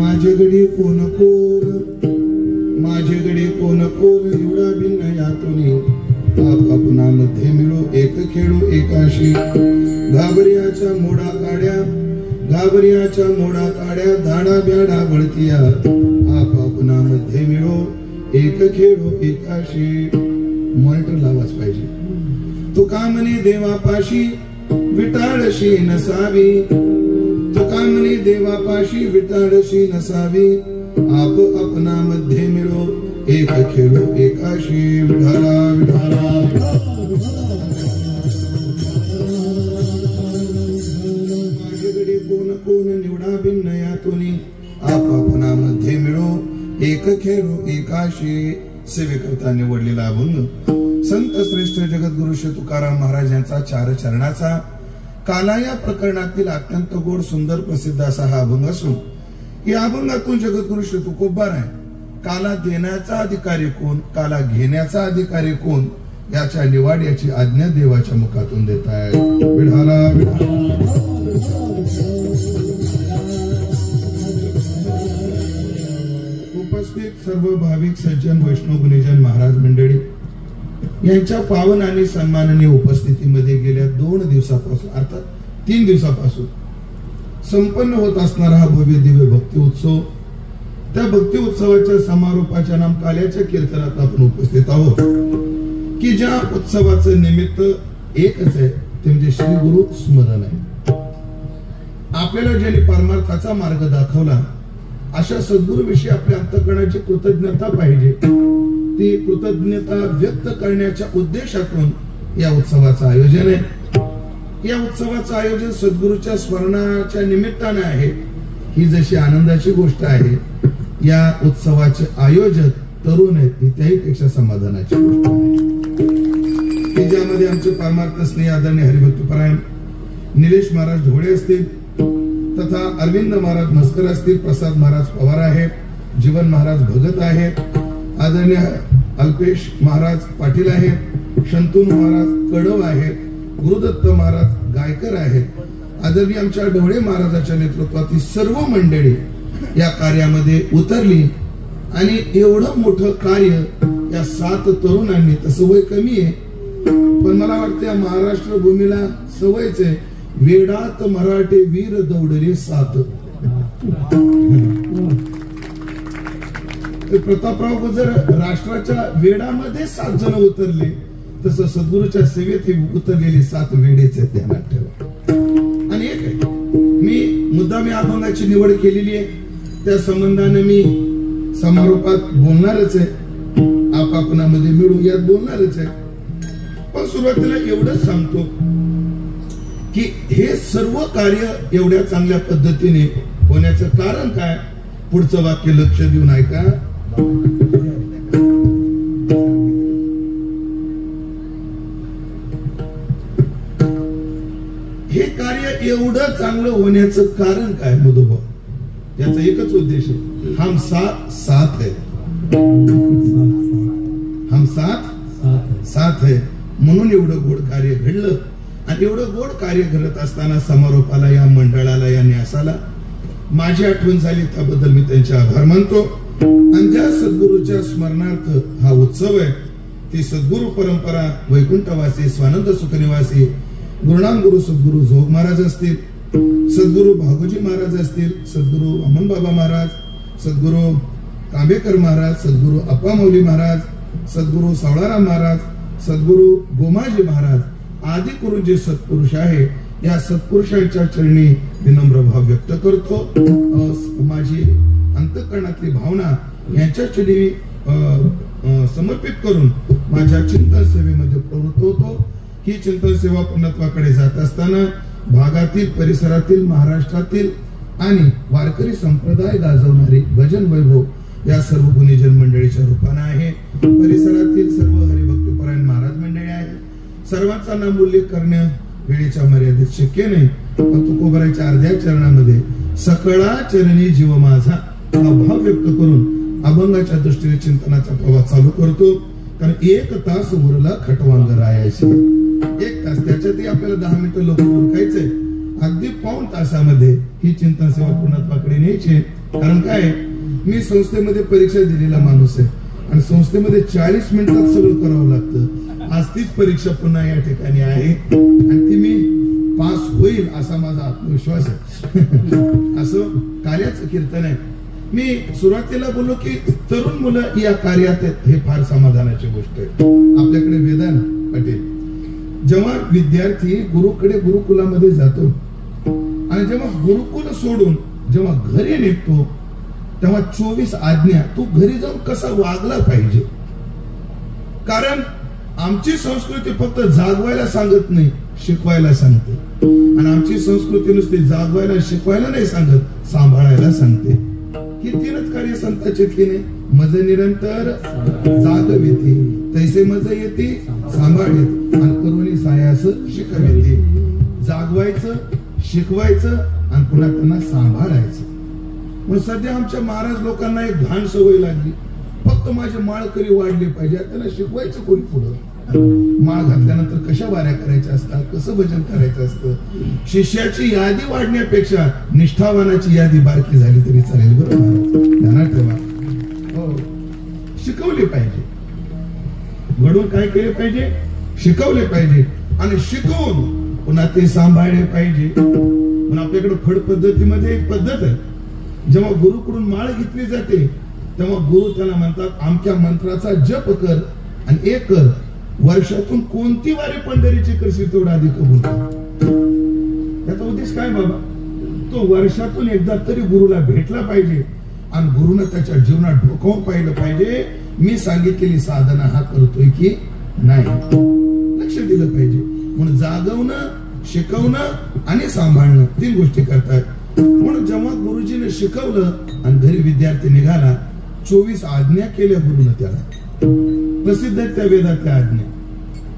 माझ्याकडे कोण कोण एवढा भिन्न यातून आपापनामध्ये मिळो एक खेळो एकाशी घाबरियाच्या मोडा काड्या धाडा ब्याडा वळतिया आपापनामध्ये मिळो एक खेळो एकाशी मॉनिटर लावाच पाहिजे तुका म्हणे देवापाशी विटाळशी नसावी आप आपणामध्ये मिळो एक खेळो एकाशी विठाला माझ्याकडे कोण निवडा भिन्न यातून आप आपणामध्ये मिळो एक खेळो एकाशी सेवेकरता निवडलेला अभंग संत श्रेष्ठ जगद्गुरु श्री तुकाराम महाराज यांचा चार चरणाचा काला या प्रकरणातील अत्यंत गोड सुंदर प्रसिद्ध असा हा अभंग असून या अभंगातून जगद्गुरु श्री तुकोबार आहे काला देण्याचा अधिकारी कोण काला घेण्याचा अधिकारी कोण याच्या निवाड्याची आज्ञा देवाच्या मुखातून देत आहे विढाला उपस्थित सर्व भाविक सज्जन वैष्णव गुणीजन महाराज मंडळी यांच्या पावन आणि सन्माननीय उपस्थितीमध्ये गेल्या 2 दिवसापासून अर्थात 3 दिवसापासून संपन्न होत असणारा हा भव्य दिव्य भक्ती उत्सव त्या भक्ती उत्सवाच्या समारोपाच्या नाम काल्याच्या कीर्तनात आपण उपस्थित आहोत की ज्या उत्सवाचं निमित्त एकच आहे ते म्हणजे श्री गुरु स्मरण आहे आपल्याला ज्यांनी परमार्थाचा मार्ग दाखवला अशा सद्गुरूविषयी आपल्या अंतःकरणाची कृतज्ञता पाहिजे ती कृतज्ञता व्यक्त करण्याच्या उद्देशातून या उत्सवाचं आयोजन आहे या उत्सवाचं आयोजन सद्गुरूच्या स्मरणाच्या निमित्ताने आहे ही जशी आनंदाची गोष्ट आहे या उत्सवाचे आयोजक तरुण आहेत ही त्याहीपेक्षा समाधानाची गोष्ट आहे की ज्यामध्ये आमचे परमार्थ स्नेही आदरणीय हरिभक्तपरायण निलेश महाराज ढोळे असतील तथा अरविंद महाराज मस्कर असतील प्रसाद महाराज पवार आहेत जीवन महाराज भगत आहेत आदरणीय अल्पेश महाराज पाटील आहेत शंतनू महाराज कडव आहेत गुरुदत्त महाराज गायकर आहेत आदरणीय आमच्या ढोळे महाराजाच्या नेतृत्वातील सर्व मंडळी या कार्यामध्ये उतरली आणि एवढं मोठं कार्य या 7 तरुणांनी तसं वय कमी आहे पण मला वाटतं या महाराष्ट्र भूमीला सवयच आहे वेडात मराठे वीर दौडले 7 प्रतापराव गुजर राष्ट्राच्या वेडामध्ये 7 जण उतरले तसं सद्गुरूच्या सेवेत उतरलेले 7 वेडेच आहेत ध्यानात ठेवा आणि एक आहे मी मुद्दाम या अभंगाची निवड केलेली आहे त्या संबंधाने मी समारोपात बोलणारच आहे आपापनामध्ये मिळून यात बोलणारच आहे पण सुरुवातीला एवढंच सांगतो की हे सर्व कार्य एवढ्या चांगल्या पद्धतीने होण्याचं कारण काय पुढचं वाक्य लक्ष देऊन ऐका हे कार्य एवढं चांगलं होण्याचं कारण काय मधुभाऊ याचा एकच उद्देश आहे हम साथ है हम साथ है म्हणून एवढं गोड कार्य घडलं आणि एवढं गोड कार्य घडत असताना समारोपाला या मंडळाला या न्यासाला माझी आठवण झाली त्याबद्दल मी त्यांचे आभार मानतो आणि ज्या सद्गुरूच्या स्मरणार्थ हा उत्सव आहे ती सद्गुरू परंपरा वैकुंठवासी स्वानंद सुखनिवासी गुरुनाम गुरु सद्गुरू जोग महाराज असतील सद्गुरू भागोजी महाराज असतील सद्गुरू अमन बाबा महाराज सद्गुरू कांबेकर महाराज सद्गुरू अप्पा मौली महाराज सद्गुरू सावळाराम महाराज सद्गुरू गोमाजी महाराज आदी करून जे सत्पुरुष आहे या सत्पुरुषांच्या चरणी विनम्र भाव व्यक्त करतो माझी अंतःकरणातली भावना यांच्या चरणी समर्पित करून माझ्या चिंतन सेवेमध्ये प्रवृत्त होतो ही चिंतन सेवा पूर्णत्वाकडे जात असताना भागातील परिसरातील महाराष्ट्रातील आणि वारकरी संप्रदाय गाजवणारी भजन वैभव या सर्व गुणीजन मंडळीच्या रूपाने आहे परिसरातील सर्व हरिभक्तपरायण महाराज मंडळी आहेत सर्वांचा नाम उल्लेख करणे वेळेच्या मर्यादेत शक्य नाही पण तुकोबाराच्या अर्ध्या चरणामध्ये सकळा चरणी जीव माझा हा भाव व्यक्त करून अभंगाच्या दृष्टीने चिंतनाचा प्रवास चालू करतो कारण 1 तास उरला खटवांग रायाशी 1 तास त्याच्यातही आपल्याला 10 मिनिटं लोक उरकायचंय अगदी 1.5 तासामध्ये ही चिंतन सेवा पूर्णत्वाकडे न्यायची कारण काय, मी संस्थेमध्ये परीक्षा दिलेला माणूस आहे आणि संस्थेमध्ये 40 मिनिटात सगळं करावं लागतं. आज तीच परीक्षा पुन्हा या ठिकाणी आहे आणि ती मी पास होईल असा माझा आत्मविश्वास आहे. असं कार्याचं कीर्तन आहे. मी सुरुवातीला बोललो की तरुण मुलं या कार्यात आहेत, हे फार समाधानाची गोष्ट आहे. आपल्याकडे वेदांत पाटील, जेव्हा विद्यार्थी गुरुकुलामध्ये जातो आणि जेव्हा गुरुकुल सोडून जेव्हा घरी निघतो तेव्हा 24 आज्ञा तू घरी जाऊन कसा वागला पाहिजे. कारण आमची संस्कृती फक्त जागवायला सांगत नाही, शिकवायला सांगते. आणि आमची संस्कृती नुसती जागवायला शिकवायला नाही सांगत, सांभाळायला सांगते. ही तीनच कार्य संतांची नाही. मज निरंतर जागविते, तैसे मज येते सांभाळ येते आणि करुणी सायास शिकविते. जागवायचं, शिकवायचं आणि पुन्हा त्यांना सांभाळायचं. पण सध्या आमच्या महाराज लोकांना एक घाण सवय लागली, फक्त माझे माळकरी वाढले पाहिजे. त्यांना शिकवायचं कोणी पुढं? माळ घातल्यानंतर कशा वाऱ्या करायच्या असतात, कसं भजन करायचं असतं. शिष्याची यादी वाढण्यापेक्षा निष्ठावानाची यादी बारकी झाली तरी चालेल. बरोबर, ध्यानात ठेवा. हो, शिकवले पाहिजे. घडून काय केले पाहिजे? शिकवले पाहिजे आणि शिकवून पुन्हा ते सांभाळले पाहिजे. पण आपल्याकडे फड पद्धतीमध्ये एक पद्धत आहे, जेव्हा गुरुकडून माळ घेतली जाते तेव्हा गुरु त्याला म्हणतात आमच्या मंत्राचा जप कर आणि एक कर, वर्षातून कोणती वारी पंढरीची करशील तेवढा आधी कबूल कर. याचा उद्देश काय बाबा? तो वर्षातून एकदा तरी गुरुला भेटला पाहिजे आणि गुरुनं त्याच्या जीवनात डोकावून पाहिलं पाहिजे मी सांगितलेली साधना हा करतोय की नाही, लक्ष दिलं पाहिजे. म्हणून जागवणं, शिकवणं आणि सांभाळणं तीन गोष्टी करतात. म्हणून जेव्हा गुरुजीने शिकवलं आणि घरी विद्यार्थी निघाला, 24 आज्ञा केल्या गुरुनं त्याला. प्रसिद्ध आहेत त्या वेदातल्या आज्ञा.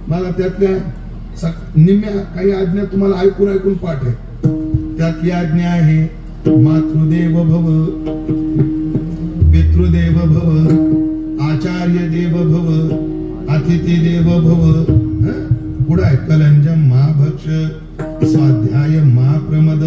मला त्यातल्या निम्म्या काही आज्ञा तुम्हाला ऐकून ऐकून पाठ आहे. त्यातली आज्ञा आहे मातृदेव भव, पितृदेव भव, आचार्य देव भव, अतिथी देव भव. पुढे आहे कलंजम मा भक्ष, स्वाध्याय मा प्रमद,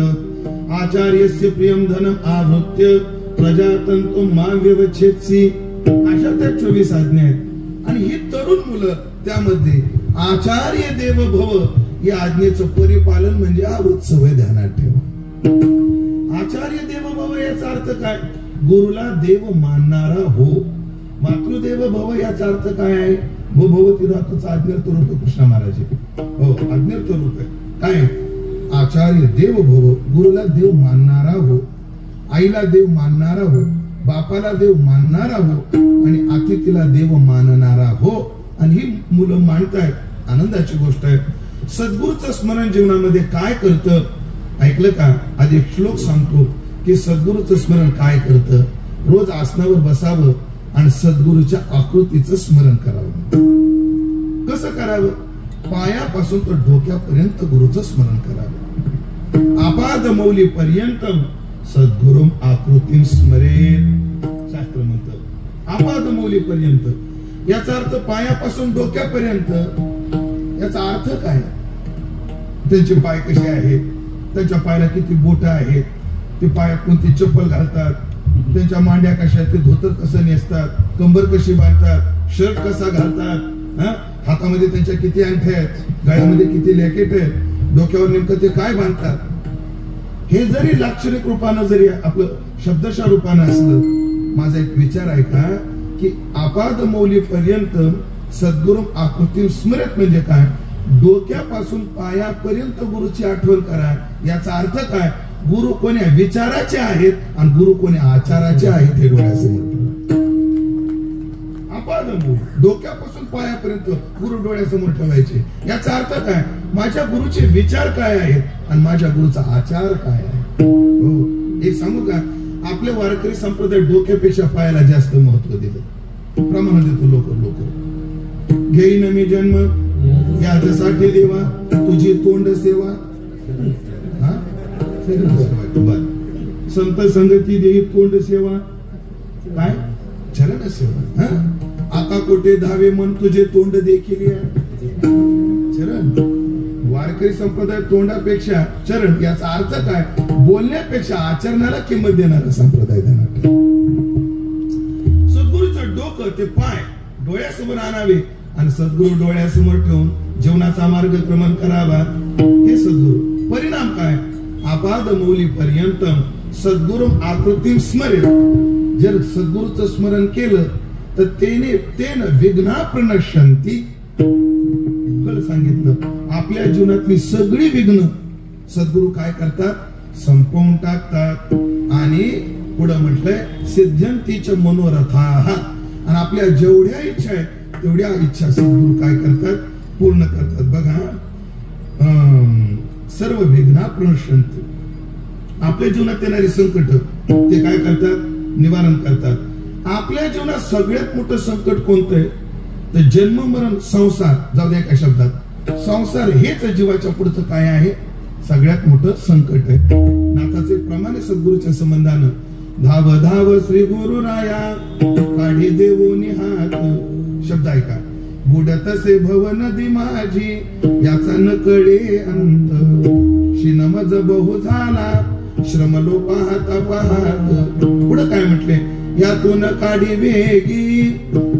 आचार्यस्य प्रियम धनम आवृत्य, प्रजातंतु मा व्यवच्छेदसी. अशा त्या 24 आज्ञा आहेत. आणि ही तरुण मुलं त्यामध्ये आचार्य देव भव या आज्ञेचं परिपालन म्हणजे हा उत्सव आहे, ध्यानात ठेवा. आचार्य देव भव याचा अर्थ काय? गुरुला देव मानणारा हो. मातृदेव भव याचा अर्थ काय आहे? भवती धातूचा आज्ञार्थ रूप कृष्ण महाराज. हो, आज्ञार्थ रूप आहे. काय? आचार्य देव भव, गुरुला देव मानणारा हो, आईला देव मानणारा हो, बापाला देव मानणारा हो आणि अतिथीला देव मानणारा हो. आणि ही मुलं मानतायत, आनंदाची गोष्ट आहे. सद्गुरूचं स्मरण जीवनामध्ये काय करतं ऐकलं का? आधी एक श्लोक सांगतो की सद्गुरूचं स्मरण काय करतं. रोज आसनावर बसावं आणि सद्गुरूच्या आकृतीचं स्मरण करावं. कसं करावं? पायापासून तर डोक्यापर्यंत गुरुचं स्मरण करावं. आपाद मौली पर्यंतम सद्गुरुम आकृतीम स्मरेत, शास्त्र म्हणतं. आपाद मौली पर्यंत याचा अर्थ पायापासून डोक्यापर्यंत. याचा अर्थ काय? त्यांचे पाय कसे आहेत, त्यांच्या पायाला किती बोट आहेत, ते पायात कोणती चप्पल घालतात, त्यांच्या मांड्या कशा, ते धोतर कसं नेसतात, कंबर कशी बांधतात, शर्ट कसा घालतात, हातामध्ये त्यांच्या किती अंगठे आहेत, गळ्यामध्ये किती लॅकेट आहेत, डोक्यावर नेमकं ते काय बांधतात. हे जरी लाक्षणिक रूपानं जरी आपलं शब्दशः रूपानं असलं, माझा एक विचार आहे का की आपाद मौली पर्यंत सद्गुरु आकृती स्मरत म्हणजे काय? डोक्यापासून पायापर्यंत गुरुची आठवण करा. याचा अर्थ काय? गुरु कोण्या विचाराचे आहेत आणि गुरु कोण्या आचाराचे आहेत हे डोळ्यासमोर ठेवा. आपाद मौली डोक्यापासून पायापर्यंत गुरु डोळ्यासमोर ठेवायचे. याचा अर्थ काय? माझ्या गुरुचे विचार काय आहेत आणि माझ्या गुरुचा आचार काय आहे. हो, एक सांगू का? आपले वारकरी संप्रदाय डोक्यापेक्षा पायाला जास्त महत्व दिलं, प्रमाण देतो. लोक घेईन मी जन्म याच्यासाठी देवा, तुझी तोंड सेवा, संत संगती देई तोंड सेवा, काय चरण सेवा. आता कोठे धावे मन तुझे तोंड देखील चरण. वारकरी संप्रदाय तोंडापेक्षा चरण. याचा अर्थ काय? बोलण्यापेक्षा आचरणाला किंमत देणारा संप्रदाय त्यांना. सद्गुरूचं डोकं ते पाय डोळ्यासमोर आणावे आणि सद्गुरू डोळ्यासमोर ठेवून जीवनाचा मार्गक्रमण करावा. हे सद्गुरू. परिणाम काय? आपाद मौली पर्यंतम सद्गुरुम आकृतीम स्मरेल. जर सद्गुरूचं स्मरण केलं तर तेन विघ्ना प्रणश्यंती. सांगितलं आपल्या जीवनातली सगळी विघ्न सद्गुरू काय करतात? संपवून टाकतात. आणि पुढे म्हटलंय सिद्ध्यंतीच मनोरथाः. आणि आपल्या जेवढ्या इच्छा आहेत तेवढ्या इच्छा सद्गुरू काय करतात? पूर्ण करतात. बघा सर्व विघ्ना प्रणश्यंती. आपल्या जीवनात येणारी संकट ते काय करतात? निवारण करतात. आपल्या जीवनात सगळ्यात मोठं संकट कोणतं आहे? तर जन्म मरण संसार. जाऊ द्या एका शब्दात, संसार हेच जीवाच्या पुढचं काय आहे? सगळ्यात मोठं संकट आहे. नाथाचे प्रमाणे सद्गुरूच्या संबंधानं धाव धाव श्री गुरु राया काढी देवोनी हात. शब्द ऐका. बुडत से भव नदी माझी याचा न कळे अंत. शिनमज बहु झाला श्रमलो पाहता पाहत. पुढे काय म्हटले? यातून काढी वेगी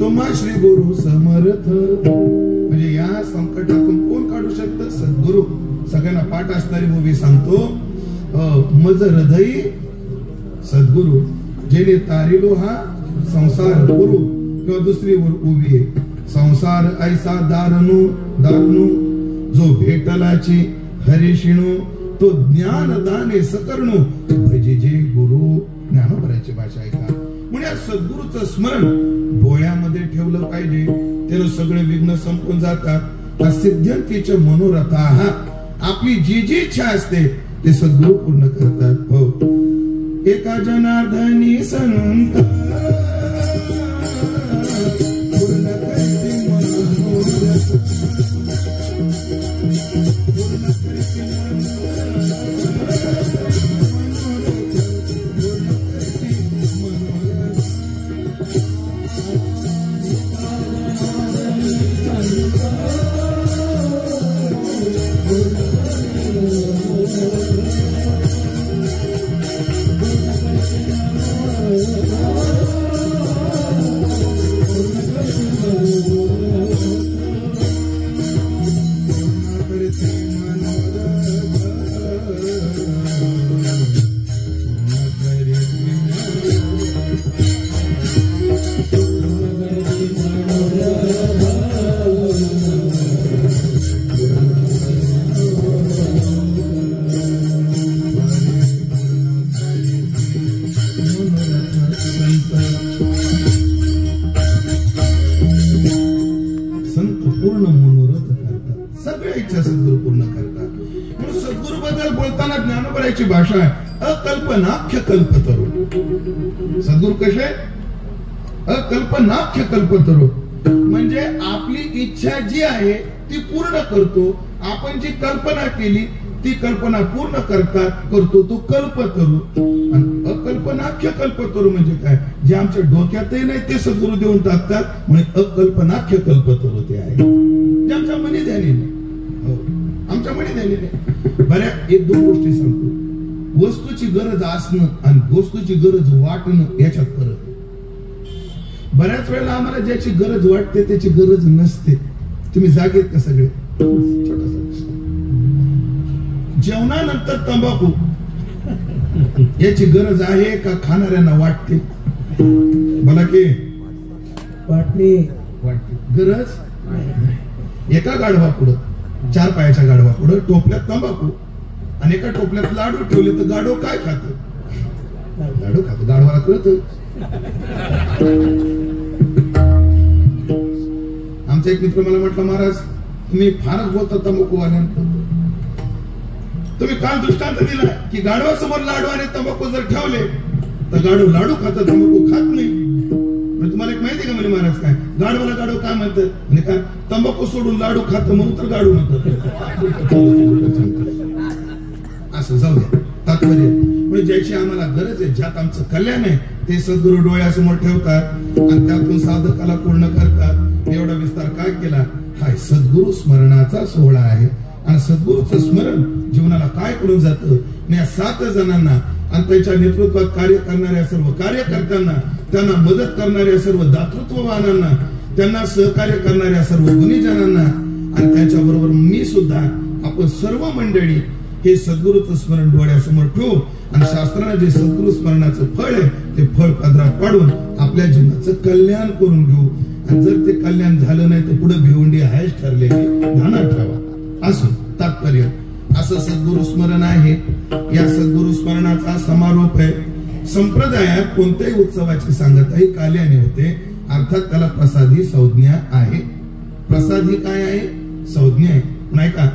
तुम्हा श्री गुरु समर्थ. म्हणजे या संकटातून कोण काढू शकतं? सद्गुरु. सगळ्यांना पाठ असणारी मूवी सांगतो. मज हृदय सद्गुरु जेने तारिलो हा संसार गुरु. किंवा दुसरी उभी आहे संसार ऐसा दारणू दारणू जो भेटलाची हरिशिणू तो ज्ञान दाने सकरणू भजे जे गुरु. ज्ञानोबराची भाषा आहे का? म्हणजे सद्गुरूचं स्मरण डोळ्यामध्ये ठेवलं पाहिजे. त्यानं सगळे विघ्न संपून जातात. सिद्ध्यंतीच मनोरथाः. आपली जी जी इच्छा असते ते सद्गुरू पूर्ण करतात. हो. एका जनार्दनी संत पूर्ण करते मनोरथ. भाषा आहे अकल्पनाख्य कल्पतरू. सद्गुरू कसे? अकल्पनाख्य कल्पतरू. म्हणजे आपली इच्छा जी आहे ती पूर्ण करतो. आपण जी कल्पना केली ती कल्पना पूर्ण करतो तो कल्पतरू. आणि अकल्पनाख्य कल्पतरू म्हणजे काय? जे आमच्या डोक्यातही नाही ते सद्गुरू देऊन टाकतात. म्हणजे अकल्पनाख्य कल्पतरू ते आहे जे आमच्या मनी ध्यानी नाही. आमच्या मनी ध्यानी नाही. बऱ्या एक दोन गोष्टी सांगतो. वस्तूची गरज असणं आणि वस्तूची गरज वाटणं याच्यात फरक. बऱ्याच वेळेला आम्हाला ज्याची गरज वाटते त्याची गरज नसते. तुम्ही जागेत का सगळे? छोटासा जेवणानंतर तंबाखू याची गरज आहे का खाणाऱ्यांना वाटते? मला की वाटते गरज. एका गाढवा पुढं 4 पायाच्या गाढवा पुढं टोपल्यात तंबाखू आणि एका टोपल्यात लाडू ठेवले तर गाढव काय खात? लाडू खात. गाढवाला कळत. आमचा एक मित्र मला म्हटलं महाराज तुम्ही फारच बोलता तंबाखूवाल्यांना. तुम्ही काल दृष्टांत दिला की गाढवासमोर लाडू आणि तंबाखू जर ठेवले तर गाढव लाडू खात तंबाखू खात नाही. तुम्हाला एक माहिती का म्हणजे महाराज काय गाढवाला गाढव काय म्हणतात? म्हणजे काय तंबाखू सोडून लाडू खात म्हणून तर गाढव म्हणतात. असं जाऊ द्या. तात्पर्य म्हणजे ज्याची आम्हाला गरज आहे ज्यात आमचं कल्याण आहे ते सद्गुरू डोळ्यासमोर ठेवतात आणि त्यातून साधकाला पूर्ण करतात. एवढा विस्तार काय केला? हा सद्गुरू स्मरणाचा सोहळा आहे. आणि सद्गुरूचं स्मरण जीवनाला काय करून जातं. या 7 जणांना आणि त्यांच्या नेतृत्वात कार्य करणाऱ्या सर्व कार्यकर्त्यांना, त्यांना मदत करणाऱ्या सर्व दातृत्ववानांना, त्यांना सहकार्य करणाऱ्या सर्व गुणीजनांना आणि त्यांच्याबरोबर मी सुद्धा, आपण सर्व मंडळी हे सद्गुरूचं स्मरण डोळ्यासमोर ठेवू आणि शास्त्राने जे सद्गुरू स्मरणाचं फळ आहे ते फळ पदरात पाडून आपल्या जीवनाचं कल्याण करून घेऊ. आणि जर ते कल्याण झालं नाही तर पुढे भिवंडी आहेच ठरलेली, ध्यानात ठेवा. असो तात्पर्य असं सद्गुरू स्मरण आहे. या सद्गुरू स्मरणाचा समारोप आहे. संप्रदायात कोणत्याही उत्सवाची सांगता ही काल्याने होते, अर्थात त्याला प्रसादी संज्ञा आहे. प्रसादी काय आहे? संज्ञा आहे. नाही का?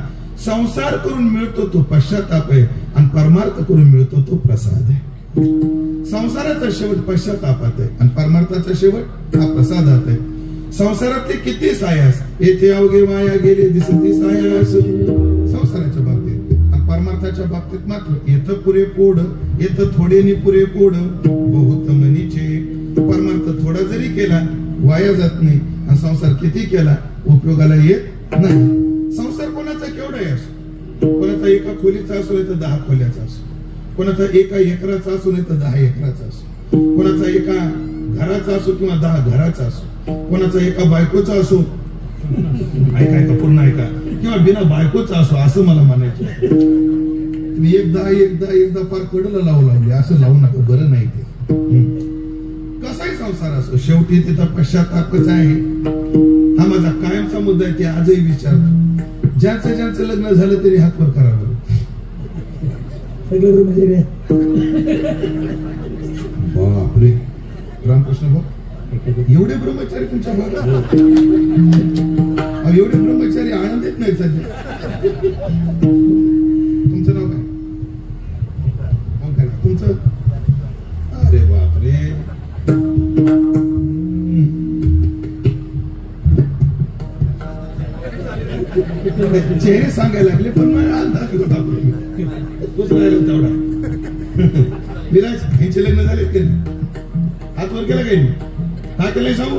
संसार करून मिळतो तो पश्चाताप आहे आणि परमार्थ करून मिळतो तो प्रसाद आहे. संसाराचा शेवट पश्चातापात आहे आणि परमार्थाचा शेवट हा प्रसादात आहे. संसारातले किती सायास, येथे अवघे वाया गेले दिसती सायास संसाराच्या बाबतीत, आणि परमार्थाच्या बाबतीत मात्र येतं पुरे पोड, येतं थोडेनी पुरे पोड बहुत मनीचे. परमार्थ थोडा जरी केला वाया जात नाही आणि संसार किती केला उपयोगाला येत नाही. संसार कोणाचा केवढाही असो, कोणाचा एका खोलीचा असो नाही तर 10 खोल्याचा असो, कोणाचा एका एकराचा असो नाही तर 10 एकराचा असो, कोणाचा एका घराचा असो किंवा 10 घराचा असो, कोणाचा एका बायकोचा असो, ऐका पूर्ण ऐका, किंवा बिना बायकोचा असो, असं मला म्हणायचं. तुम्ही एकदा फार कडला लावली असं लावू नका, बरं नाही ते. कसाही संसार असो शेवटी तिथं पश्चातापच आहे. हा माझा कायमचा मुद्दा आहे. ते आजही विचारतो, ज्यांचं लग्न झालं तरी हातवर करावं. बापरे, रामकृष्ण भाऊ, एवढे ब्रह्मचारी तुमच्या भागात? एवढे ब्रह्मचारी आनंदित नाही सध्या. तुमचं नाव काय? तुमचं? अरे बापरे, चेहरे सांगायला लागले पण तेवढा. विराज यांचे लग्न झाले की हातवर केला काही? काय केलंय सांगू?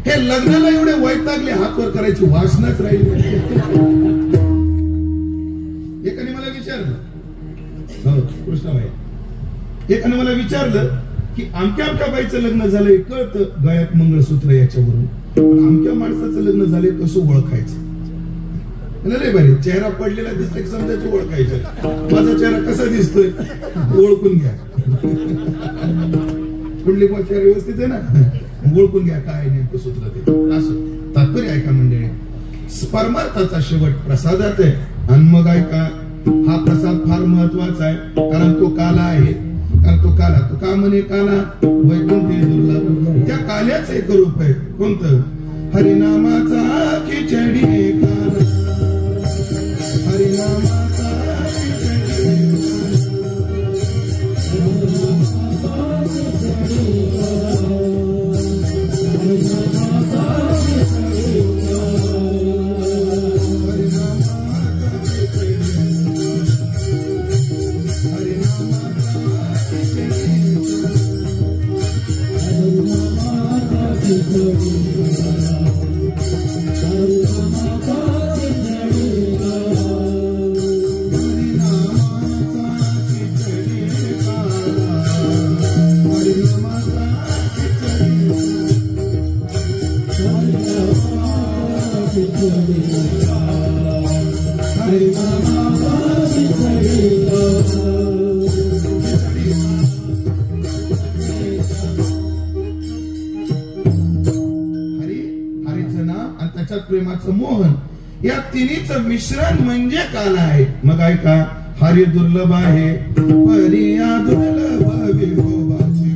हे लग्नाला एवढे वैतागले, हातवर करायची वासनाच राहिली. एकाने मला विचारलं, हो कृष्णाबाई, एकाने मला विचारलं की आमच्या बाईचं लग्न झालंय कळतं गळ्यात मंगळसूत्र याच्यावरून, पण आमच्या माणसाचं लग्न झालंय कसं ओळखायचं? रे बाई, चेहरा पडलेला दिसला की समजायचं ओळखायचं. माझा चेहरा कसा दिसतोय ओळखून घ्या. कुठली चेहरा व्यवस्थित आहे ना, ओळखून घ्या काय नेमकं सूत्र ते. असं तात्पर्य ऐका मंडळी, परमार्थाचा शेवट प्रसादात आहे. आणि मग ऐका, हा प्रसाद फार महत्वाचा आहे, कारण तो काला आहे. कारण तो काला, तो का म्हणे काला? वैकुंठी दुर्लभ. त्या काल्याचं एक रूप आहे. कोणतं? हरिनामाचा खिचडी काला, हरिनामाचा प्रेमाचं मोहन, या तिन्हीचं मिश्रण म्हणजे काला आहे. मग ऐका, हरी दुर्लभ आहे, परिया दुर्लभ विभोबाची.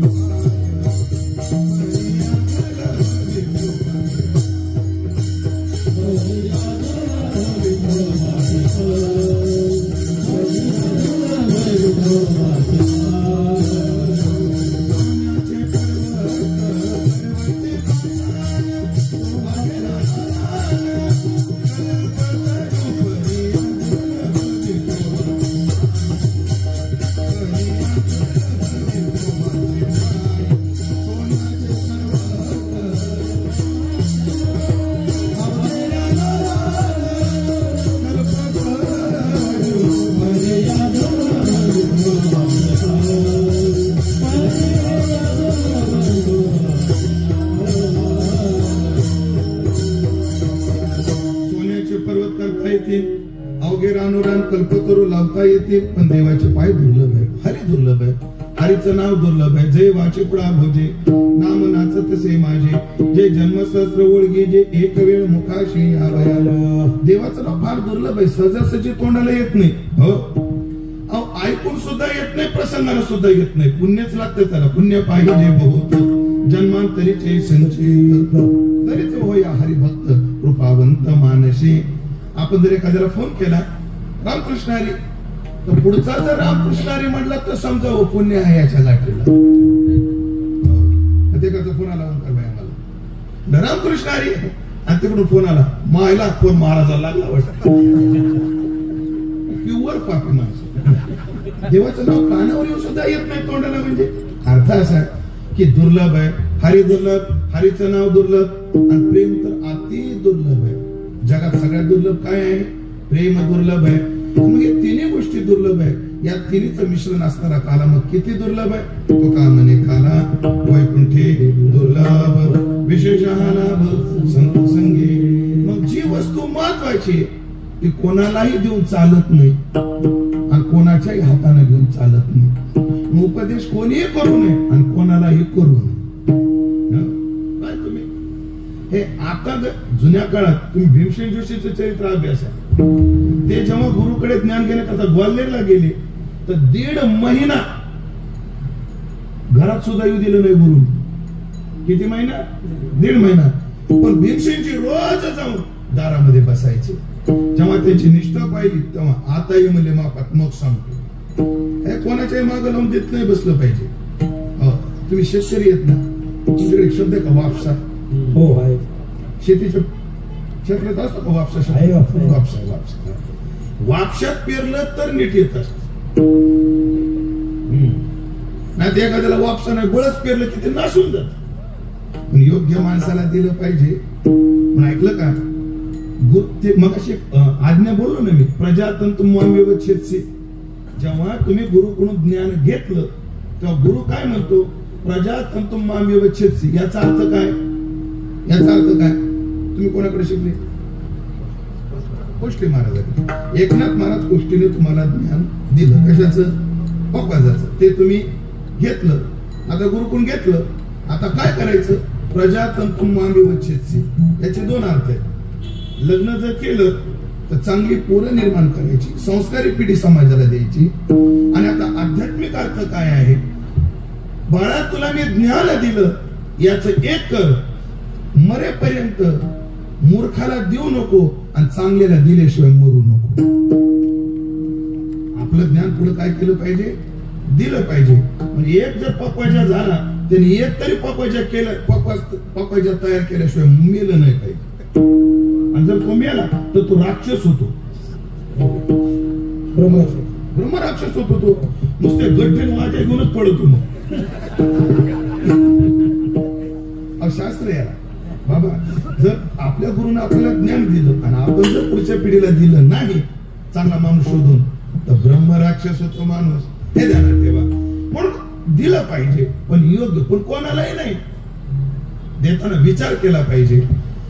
कल्पतरू लावता येतील, पण देवाचे पाय दुर्लभ आहे. हरी दुर्लभ आहे, हरीचं नाव दुर्लभ आहे. जय वाचिपुडा भोजे नाम नाचत से माझे, जे जन्मसहस्र ओळगी जे एक वेळ मुखाशी आवयाला. देवाचं नाव फार दुर्लभ आहे. सहजासहजी तोंडाला येत नाही. हो, अहो ऐकून सुद्धा येत नाही, प्रसंगाला सुद्धा येत नाही. पुण्यच लागतं त्याला. पुण्य पाहिजे बहुत जन्मांतरीचे संचित, तरीच होया हरिभक्त कृपावंत मानसी. आपण जर एखाद्याला फोन केला रामकृष्ण हरी, तर पुढचा जर रामकृष्ण हरी म्हटला तर समजा हो पुण्य आहे याच्या गाठीला. त्याचा फोन आला ओंकार भाई आम्हाला रामकृष्ण हरी, आणि तिकडून फोन आला मायला फोन महाराजाला लागला वाटत. प्युअर पापी माणसं. देवाचं नाव कानावर येऊ सुद्धा येत नाही तोंडाला. म्हणजे अर्थ असा की दुर्लभ आहे. हरी दुर्लभ, हरीचं नाव दुर्लभ, आणि प्रेम तर अति दुर्लभ आहे. जगात सगळ्यात दुर्लभ काय आहे? प्रेम दुर्लभ आहे. मग हे तिन्ही गोष्टी दुर्लभ आहे. या तिन्हीचं मिश्रण असणारा काला मग किती दुर्लभ आहे? तो का म्हणे काला वैकुंठे दुर्लभ विशेष लाभ संत संगे. मग जी वस्तू महत्वाची ती कोणालाही देऊन चालत नाही, आणि कोणाच्याही हाताने घेऊन चालत नाही. उपदेश कोणीही करू नये आणि कोणालाही करू नये. तुम्ही हे आता जुन्या काळात तुम्ही भीमसेन जोशीचं चरित्र अभ्यास आहे. ते जेव्हा गुरुकडे ज्ञान घेण्याकरता ग्वाल्हेरला गेले तर 1.5 महिना घरात सुद्धा येऊ दिलं नाही गुरु. किती महिना? 1.5 महिना. पण भीमसेनजी रोज जाऊन दारामध्ये बसायचे. जेव्हा त्यांची निष्ठा पाहिली तेव्हा आता ये म्हणले मापात मग सांगतो. कोणाच्याही मागं लावून देत नाही बसलं पाहिजे. तुम्ही शेतकरी येत ना, तुमच्याकडे एक शब्द आहे का वापसा? हो आहे. शेतीच्या क्षेत्रात असतो का वापसा? वापसा वापसा. वापशात पेरलं तर नीट येत असत. नाही तर एखाद्याला वापसा नाही, बळच पेरलं की ते नासून जात. पण योग्य माणसाला दिलं पाहिजे. पण ऐकलं का? मग अशी आज्ञा बोललो ना मी, प्रजातंतु व्यवच्छेदसी. जेव्हा तुम्ही गुरुकडून ज्ञान घेतलं तेव्हा गुरु काय म्हणतो? प्रजातंतु व्यवच्छेदसी. याचा अर्थ काय? याचा अर्थ काय? तुम्ही कोणाकडे शिकले? कोष्टी महाराजांकडे. एकनाथ महाराज कोष्टीने तुम्हाला ज्ञान दिलं. कशाचं? पक्वाजाचं. ते तुम्ही घेतलं. आता गुरुकडून घेतलं, आता काय करायचं? प्रजातंतु व्यवच्छेदसी. याचे 2 अर्थ आहेत. लग्न जर केलं तर चांगली पोरं निर्माण करायची, संस्कारी पिढी समाजाला द्यायची. आणि आता आध्यात्मिक अर्थ काय आहे? बाळा तुला मी ज्ञान दिलं, याच एक कर, मरेपर्यंत मूर्खाला देऊ नको आणि चांगल्याला दिल्याशिवाय मरू नको. आपलं ज्ञान पुढे काय केलं पाहिजे? दिलं पाहिजे. म्हणजे एक जर पक्वाजा झाला त्यांनी एक तरी पक्वाजा केलं, पक्वाजा तयार केल्याशिवाय मेलं नाही पाहिजे. आणि जर तो मेला तर तो राक्षस होतो. ब्रह्मराक्षस होतो तो. नुसते गड्डे वाटे घेऊनच पडतो. मग शास्त्र याला बाबा, जर आपल्या गुरुने आपल्याला ज्ञान दिलं आणि आपण जर पुढच्या पिढीला दिलं नाही चांगला माणूस शोधून, तर ब्रह्मराक्षस होतो माणूस. हे ध्यानात ठेवा. म्हणून दिलं पाहिजे, पण योग्य. पण कोणालाही नाही देताना विचार केला पाहिजे.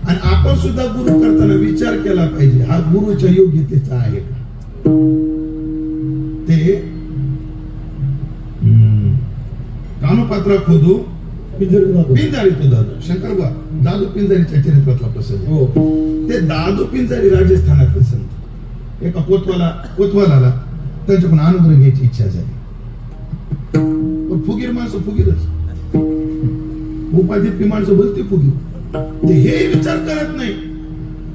आणि आपण सुद्धा गुरु करताना विचार केला पाहिजे, हा गुरुच्या योग्यतेचा आहे का? ते कानोपात्रा खोदू पिंजारी तो दादू. शंकरबा दादू पिंजारीच्या चरित्रातला प्रसंग. हो. ते दादू पिंजारी राजस्थानातले संत एका कोतवालाला त्यांच्याकडून अनुग्रह घ्यायची इच्छा झाली. पण फुगीर माणसं फुगीरच, उपाधिक माणसं बोलते फुगीर. ते हे विचार करत नाही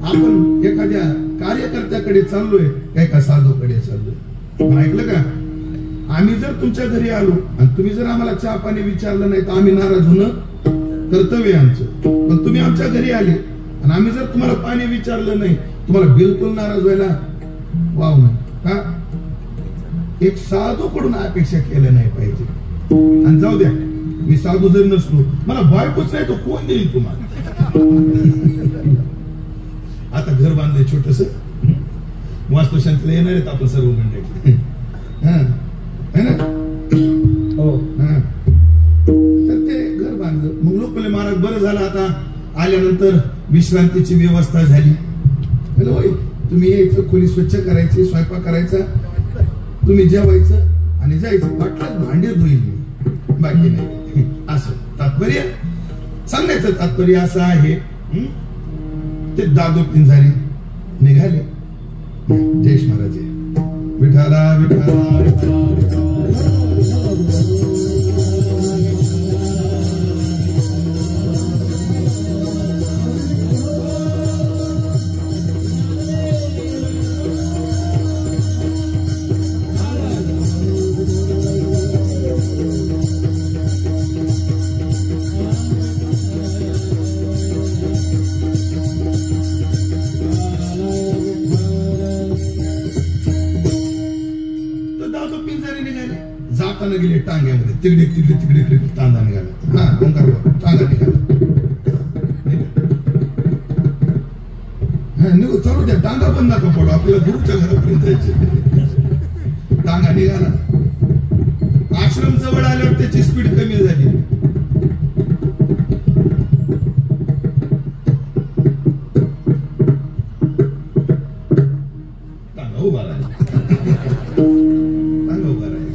आपण एखाद्या कार्यकर्त्याकडे चाललोय का एका साधूकडे चाललोय. पण ऐकलं का? आम्ही जर तुमच्या घरी आलो आणि तुम्ही जर आम्हाला चहा पाणी विचारलं नाही तर आम्ही नाराज होणं कर्तव्य आमचं. पण तुम्ही आमच्या घरी आले आणि आम्ही जर तुम्हाला पाणी विचारलं नाही, तुम्हाला बिलकुल नाराज व्हायला वाव नाही का? एक साधू कडून अपेक्षा केलं नाही पाहिजे. आणि जाऊ द्या, मी साधू जर नसलो, मला बायकोच नाही तो कोण देईल तुम्हाला? आता घर बांधलंय छोटस, वास्तुशांतीला येणार आहेत आपण सर्व मंडळी. तर ते घर बांधलं. मग लोक बोलले महाराज बरं झालं आता आल्यानंतर विश्रांतीची व्यवस्था झाली. तुम्ही यायचं, खोली स्वच्छ करायची, स्वयंपाक करायचा, तुम्ही जेवायचं आणि जायचं. वाटलं भांडे धुईल मी, बाकी नाही. असं तात्पर्य सांगायचं. तात्पर्य असं आहे. ते दादू पिंजारी निघाले. जयेश महाराज विठाला विठाला गेले टांग्यामध्ये. तिकडे तिकडे तिकडे तिकडे तांदा निघाला. हा ओंकार टांगा निघाला. निघू चालू द्या. टांगा पण नका पडू, आपल्याला गुरुच्या घरापर्यंत जायचे. टांगा निघाला. आश्रम जवळ आल्यावर त्याची स्पीड कमी झाली. टांगा उभा राहिला. टांगा उभा राहिला.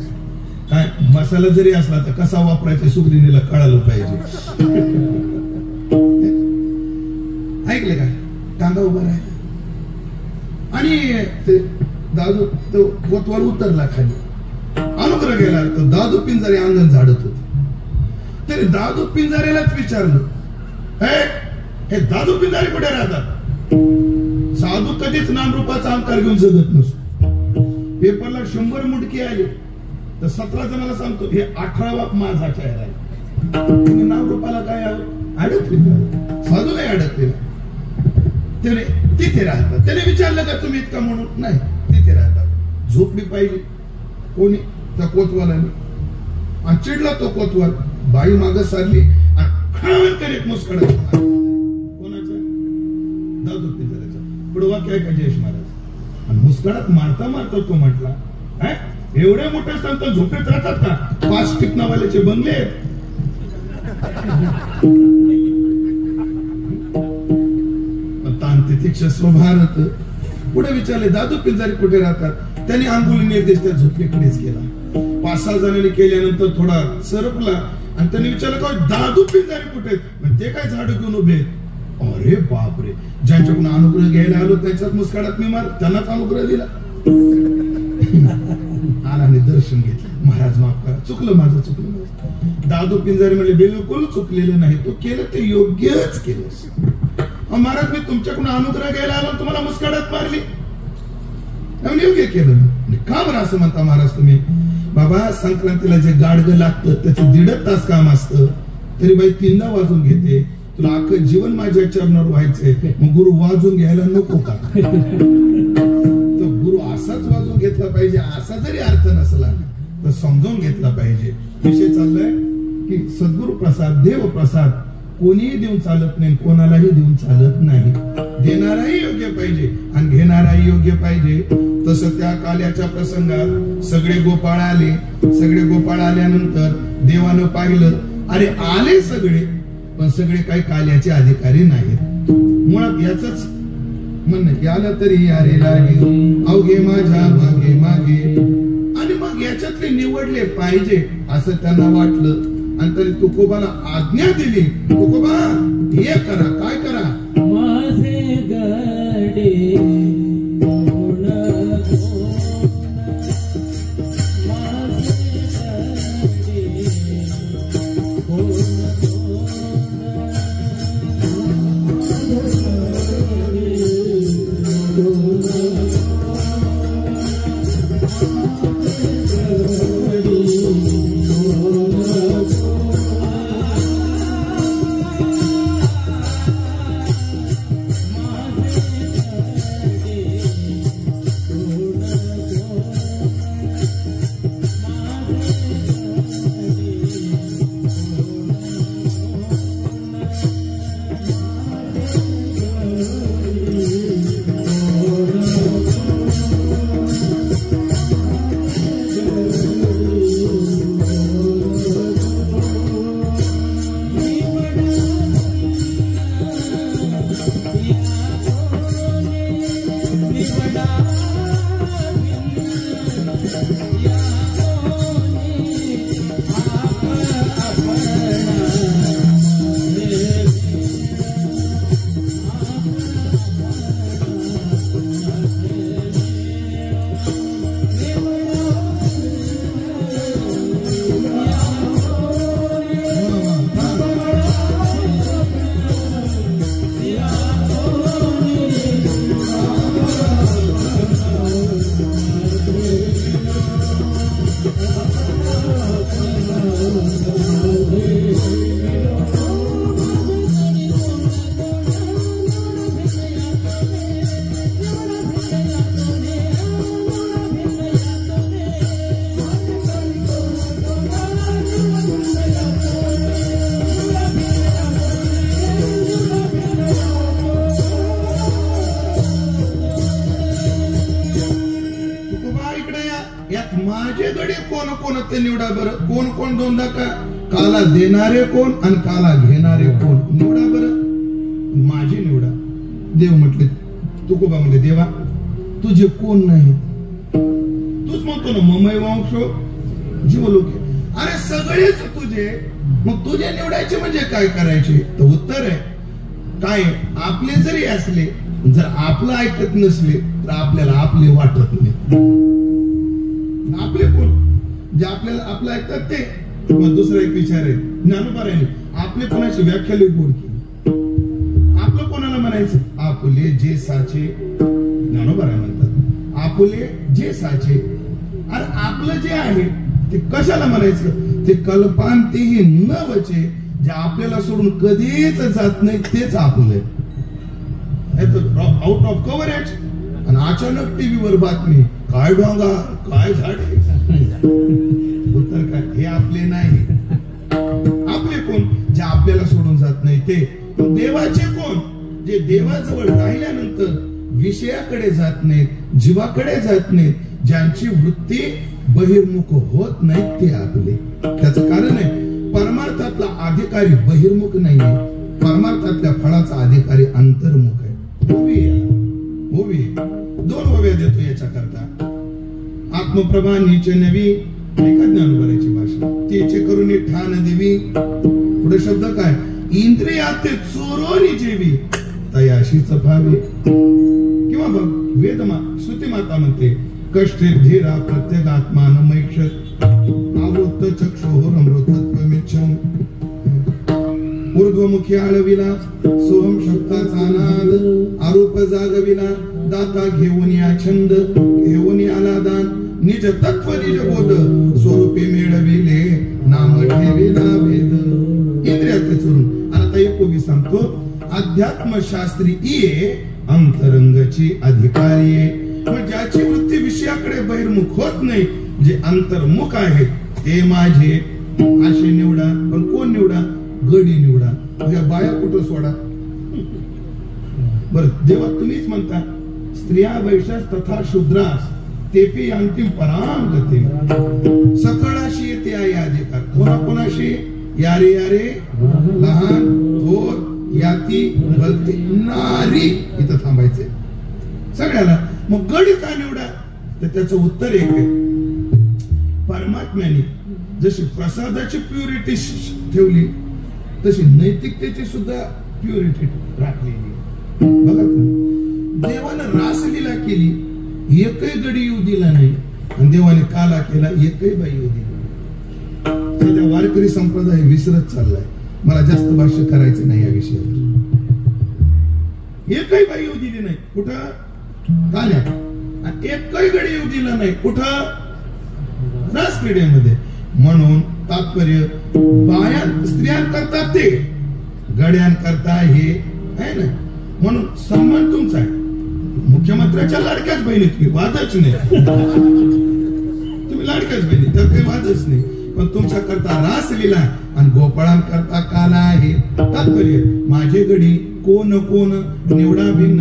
काय मसाला जरी असला तर कसा वापरायचा सुगरिणीला कळालं पाहिजे. ऐकले का? टांगा उभा राहिला आणि ते दादू तो कोतवाल उतरला खाली. अनुग्रह गेला. तर दादू पिंजारे अंगण झाडत होते. तरी दादू पिंजारेलाच विचारलं, हे दादू पिंजारे कुठे राहतात? साधू कधीच नामरूपाचा अहंकार घेऊन जगत नसतो. पेपरला 100 मुंडकी आली तर 17 जणांना सांगतो हे 18वा माझा चेहरा आहे. तुम्ही नामरूपाला काय अडकले? साधू नाही अडकलेला. त्याने तिथे राहतात. त्याने विचारलं का तुम्ही इतका? म्हणून नाही, तिथे राहतात. झोपडी पाहिली कोणी? त्या कोतवालाने. आणि चिडला तो कोतवाल. बाई माग सारली आणि खाण करीत मुस्कड. कोणाच्या? दादू पिंजाऱ्याचा. पुढे वाक्य आहे का जयेश महाराज? आणि मुस्कडात मारता मारता तो म्हटला, एवढे मोठे संत झोपेत राहतात का? 5 टिपणावाल्याचे बंगले आहेत. तांत्रिक स्वभारत. पुढे विचारले दादू पिंजारी कुठे राहतात? त्यांनी अंगुली निर्देश त्या झोपडीकडेच केला. 5-6 जणांनी केल्यानंतर थोडा सरपला आणि त्यांनी विचारलं का दादू पिंजारी कुठे? ते काय झाडू घेऊन उभे? अरे बापरे, ज्यांच्याकडून अनुग्रह घ्यायला आलो त्यांच्याच मुस्काडात मी मार, त्यांनाच अनुग्रह दिला. आलाने दर्शन घेतलं. महाराज माफ करा, चुकलं माझं, चुकलं. दादू पिंजारी म्हणले बिलकुल चुकलेलं नाही, तू केलं ते योग्यच केलं. महाराज मी तुमच्याकडून अनुग्रह घ्यायला आलो, तुम्हाला मुस्काडात मारली. योग्य केलं. का बरं असं म्हणता महाराज तुम्ही? बाबा संक्रांतीला जे गाडगं लागतं त्याचं 1.5 तास काम असतं, तरी बाई 3दा वाजून घेते. तुला अख्खं जीवन माझ्या चरणावर व्हायचंय, मग गुरु वाजून घ्यायला नको का? तो गुरु असाच वाजून घेतला पाहिजे. असा जरी अर्थ नसला तर समजावून घेतला पाहिजे. विषय चाललाय की सद्गुरु प्रसाद, देव प्रसाद कोणीही देऊन चालत नाही, कोणालाही देऊन चालत नाही. देणाराही योग्य पाहिजे आणि घेणाराही योग्य पाहिजे. तसं त्या काल्याच्या प्रसंगात सगळे गोपाळ आले. सगळे गोपाळ आल्यानंतर देवानं पाहिलं, अरे आले सगळे, पण सगळे काही काल्याचे अधिकारी नाहीत. मुळात याच म्हणणं की आलं तरी यारे लागे, अवघे माझ्या मागे मागे. आणि मग याच्यातले निवडले पाहिजे असं त्यांना वाटलं. आणि तरी तुकोबाला आज्ञा दिली, तुकोबा हे करा. काय करा? माझे गडे फक्त निवडा बरं, कोण कोण दोनदा का? काला देणारे कोण आणि काला घेणारे कोण? निवडा बरं, माझी निवडा. देव म्हटले, तुकोबा म्हणले, देवा तुझे कोण नाही? तूच म्हणतो ना ममय वंशो जीवलोके. अरे सगळेच तुझे, मग तुझे निवडायचे म्हणजे काय करायचे? तर उत्तर आहे काय, आपले जरी असले, जर आपलं ऐकत नसले तर आपल्याला आपले वाटत नाही. आपले कोण? जे आपल्याला आपलं ऐकतात ते. मग दुसरा एक विचार आहे ज्ञानोबारायने, आपले कोणाची व्याख्या लई गोड केली. आपलं कोणाला म्हणायचं? आपले जे साचे. ज्ञानोबाराय म्हणतात आपले जे साचे. अरे आपलं जे आहे ते कशाला म्हणायचं? ते कल्पांतेही न वचे, जे आपल्याला सोडून कधीच जात नाही तेच आपलं. Out of coverage. आणि अचानक टीव्हीवर बातमी, काय डोंगा काय झाडे. उत्तर काय? हे आपले नाही. आपले कोण? जे आपल्याला सोडून जात नाही ते. देवाचे कोण? जे देवाजवळ राहिल्यानंतर विषयाकडे जात नाहीत, जीवाकडे जात नाहीत, ज्यांची वृत्ती बहिर्मुख होत नाही ते आपले. त्याचं कारण आहे, परमार्थातला अधिकारी बहिर्मुख नाहीये, परमार्थातल्या फळाचा अधिकारी अंतर्मुख आहे. ओवी दोन ओव्या देतो याच्या करता. आत्मप्रभा नीचे नवी, एका ज्ञानोबारायची भाषा. तेचे करून ठाण देवी. पुढे शब्द काय? इंद्रियाते चोरोनी जेवी तयाशीच भावे. किंवा बघ वेदमा श्रुतिमाता म्हणते, कष्टे धीरा प्रत्येगात्मानमैक्ष आवृत्त चक्षुरमृतत्वमिच्छं. ऊर्ध्वमुखी आळविला सोहम शब्दाचा नाद, आरोप जागविला दाता घेऊन या छंद, घेऊन आला दान, निज तत्व निज बोध स्वरूपी मिळविले नाम ठेविला वेद. इंद्रियात चोरून. आता एक उभी सांगतो, अध्यात्म शास्त्री ये अंतरंगची अधिकारी आहे. ज्याची वृत्ती विषयाकडे बहिर्मुख होत नाही, जे अंतर्मुख आहे ते माझे. असे निवडा. पण कोण निवडा? गडी निवडा. या बाया कुठं सोडा? बर देवा तुम्हीच म्हणता, स्त्रिया वैश्यास तथा शूद्रास तेपी अंतिम पराम गती. सकळाशी येते आहे अधिकार. कोणाकोणाशी? यारे यारे, लहान थोर, याती गलती, नारी. इथं थांबायचे सगळ्याला. मग गडी का निवडा? तर त्याचं उत्तर एक आहे, परमात्म्याने जशी प्रसादाची प्युरिटी ठेवली तशी नैतिकतेची सुद्धा प्युरिटी राखलेली. बघा तुम्ही, देवानं रासलीला केली, एकही गडी येऊ दिला नाही. आणि देवाने काला केला, एकही बाई येऊ दिली नाही. सध्या वारकरी संप्रदाय विसरत चाललाय. मला जास्त भाष्य करायचं नाही या विषयावर. एकही बाई येऊ दिली नाही. कुठं? काल्या. आणि एकही गडी येऊ दिला नाही. कुठं? रास क्रीडेमध्ये. म्हणून तात्पर्य, बाया स्त्रियांकरता ते, गड्यांकरता हे आहे ना. म्हणून सन्मान तुमचा आहे. मुख्यमंत्र्याच्या लाडक्याच बहिणी तुम्ही, वादच नाही. तुम्ही लाडक्याच बहिणी, तर काही वादच नाही. पण तुमच्या करता रास लिला आणि गोपाळांकरता काला आहे. तात्पर्य, माझे गडी कोण कोण निवडा भिन्न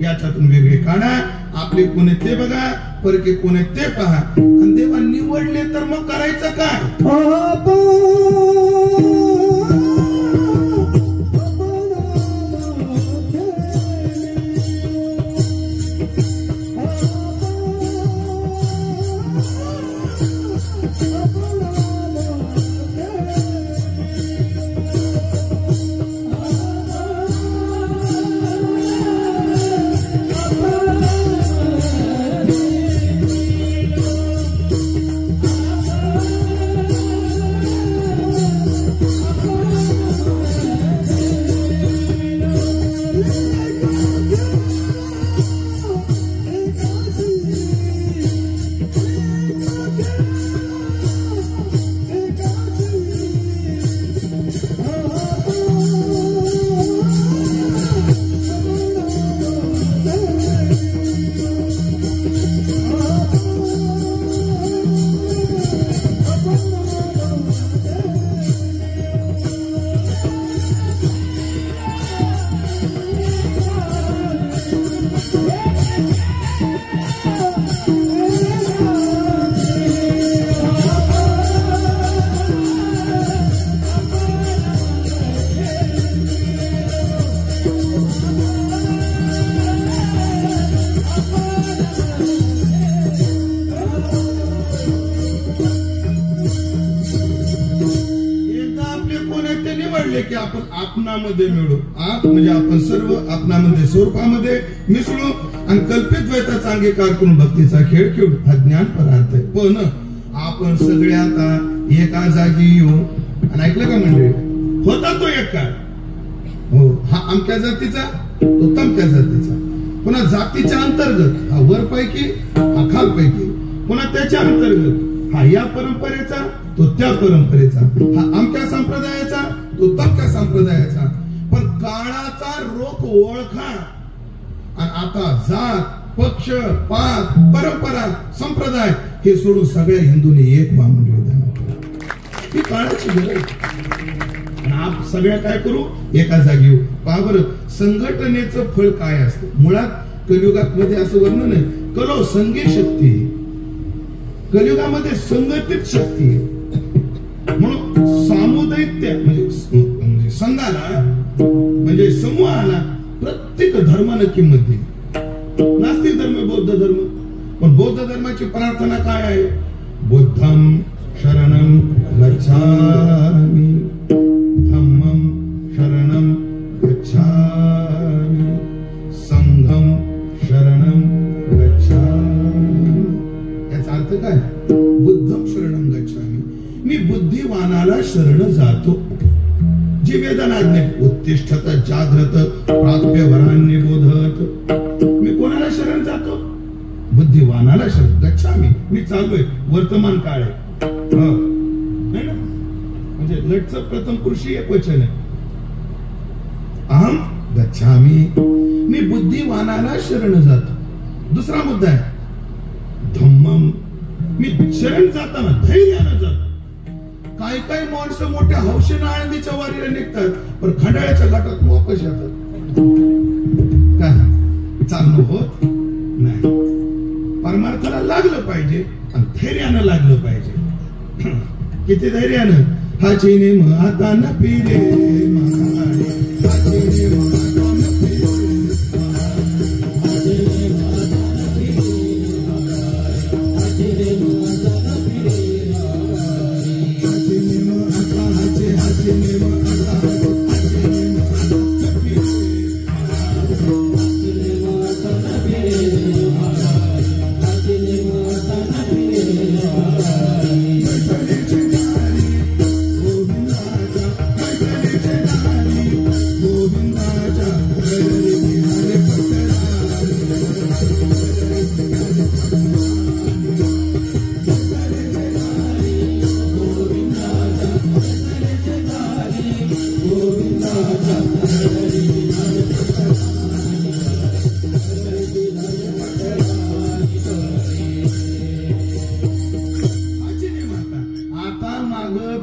याच्यातून वेगळे काढा. आपले कोण ते बघा, परके कोण ते पहा. आणि देवा निवडले तर मग करायचं काय? निवडले की आपण आपणामध्ये मिळू. आप म्हणजे आपण सर्व आपणामध्ये स्वरूपामध्ये मिसळू आणि कल्पित द्वैताचा अंगीकार करून भक्तीचा खेळ खेळू. हा ज्ञान परार्थ आहे. पण आपण सगळे आता एका जागी येऊ आणि ऐकलं का म्हणजे होता तो एक काळ. हो, हा अमक्या जातीचा तो तमक्या जातीचा. पुन्हा जातीच्या अंतर्गत हा वरपैकी हा खालपैकी. पुन्हा त्याच्या अंतर्गत हा या परंपरेचा तो त्या परंपरेचा. हा अमक्या संप्रदायाचा तो तमक्या संप्रदायाचा. पण काळाचा रोख ओळखा आणि आता जात पक्ष पात परंपरा संप्रदाय हे सोडून सगळ्या हिंदूंनी एक महामंडळ ही काळाची गरज. आप सगळ्या काय करू एका जागी येऊ. पहा बरं संघटनेचं फळ काय असतं. मुळात कलियुगात मध्ये असं वर्णन आहे कलो संघी शक्ती. कलियुगामध्ये संघटित शक्ती म्हणून सामुदायिक म्हणजे संघाला म्हणजे समूहाला प्रत्येक धर्मानं किंमत दिली. नास्तिक धर्म बौद्ध धर्म. पण बौद्ध धर्माची प्रार्थना काय आहे. बुद्धम शरणम गच्छामि धम्मम शरणम गच्छामि संघम शरणम गच्छामि. याचा अर्थ काय. बुद्धम शरणम गच्छामि मी बुद्धिवानाला शरण जातो. जी वेदनाज्ञे उत्तिष्ठत जाग्रत प्राप्यवरान्य बोधत. मी कोणाला शरण जातो. बुद्धिवानाला शरण गच्छामि. मी चाललोय वर्तमान काळ आहे. नाही ना म्हणजे लटचं प्रथम पुरुषी एक वचन आहे. अहम गच्छामि मी बुद्धिवानाला शरण जातो. दुसरा मुद्दा आहे धम्मम मी शरण जाताना धैर्यानं जातो. काही काही माणसं मोठ्या हौशेनं आळंदीच्या वारीला निघतात पण खंडाळ्याच्या घाटात वापस येतात. काय चालणं होत नाही. परमार्थाला लागलं पाहिजे आणि धैर्यानं लागलं पाहिजे. किती धैर्यानं. हा चिने आता न पिरे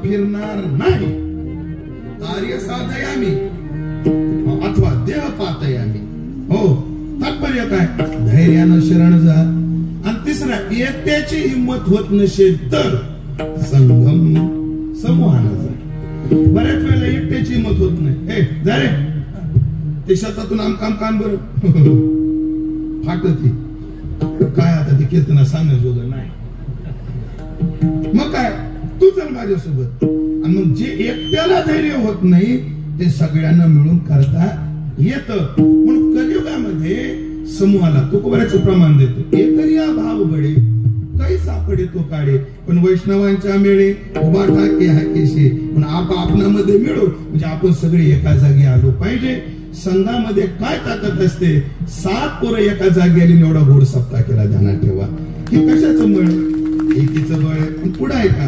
फिरणार नाही. कार्य साधयामी अथवा देह पातयामी. हो तात्पर्य काय धैर्यानं शरण जा. आणि तिसरा एकट्याची हिंमत होत नसेल तर संगम समूहानं जा. बऱ्याच वेळेला एकट्याची हिंमत होत नाही. जा रे ते शेतातून आमकाम काम बरं फाटती काय आता ते कीर्तना सांगण्याजोगं नाही. मग काय तू चल माझ्यासोबत. आणि मग जे एकट्याला धैर्य होत नाही ते सगळ्यांना मिळून करता येत. म्हणून कलियुगामध्ये समूहाला तुकोबाराचं प्रमाण देतो. एकरिया भाव बडे काही सापडे तो काढे पण वैष्णवांच्या मेळे उभा ठाके हाकेशे. पण आपणामध्ये मिळू म्हणजे आपण सगळे एका जागी आलो पाहिजे. संघामध्ये काय ताकद असते. 7 पोरं एका जागी आली एवढा गोड सप्ताह केला ध्यानात ठेवा. हे कशाचं बळ एकीचं बळ आहे. पण पुढे आहे का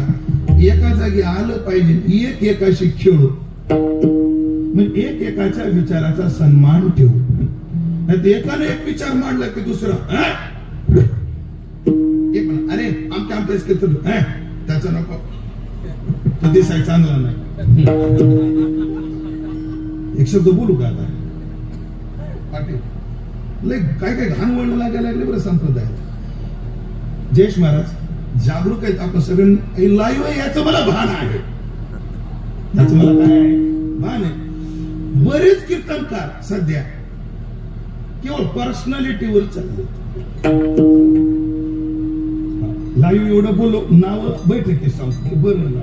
एका जागी आलं पाहिजे. एक एकाशी खेळू म्हणजे एक एकाच्या विचाराचा सन्मान ठेवू. एकाने एक विचार मांडला की दुसरा एक म्हणा अरे आमच्या आमच्याच केलं त्याचा नको तो दिसाय चांगला नाही. एक शब्द बोलू का आता पाटील लय काय काय घाण वळण लागायला लागले बरं संप्रदाय. जयेश महाराज जागरूक आहेत आपण सगळे लाईव्ह आहे याचं मला भान आहे. याचं मला काय आहे भान आहे. बरेच कीर्तनकार सध्या केवळ पर्सनॅलिटीवर चालले. लाईव्ह एवढं बोललो नाव बैठकीत सांगतो बरं ना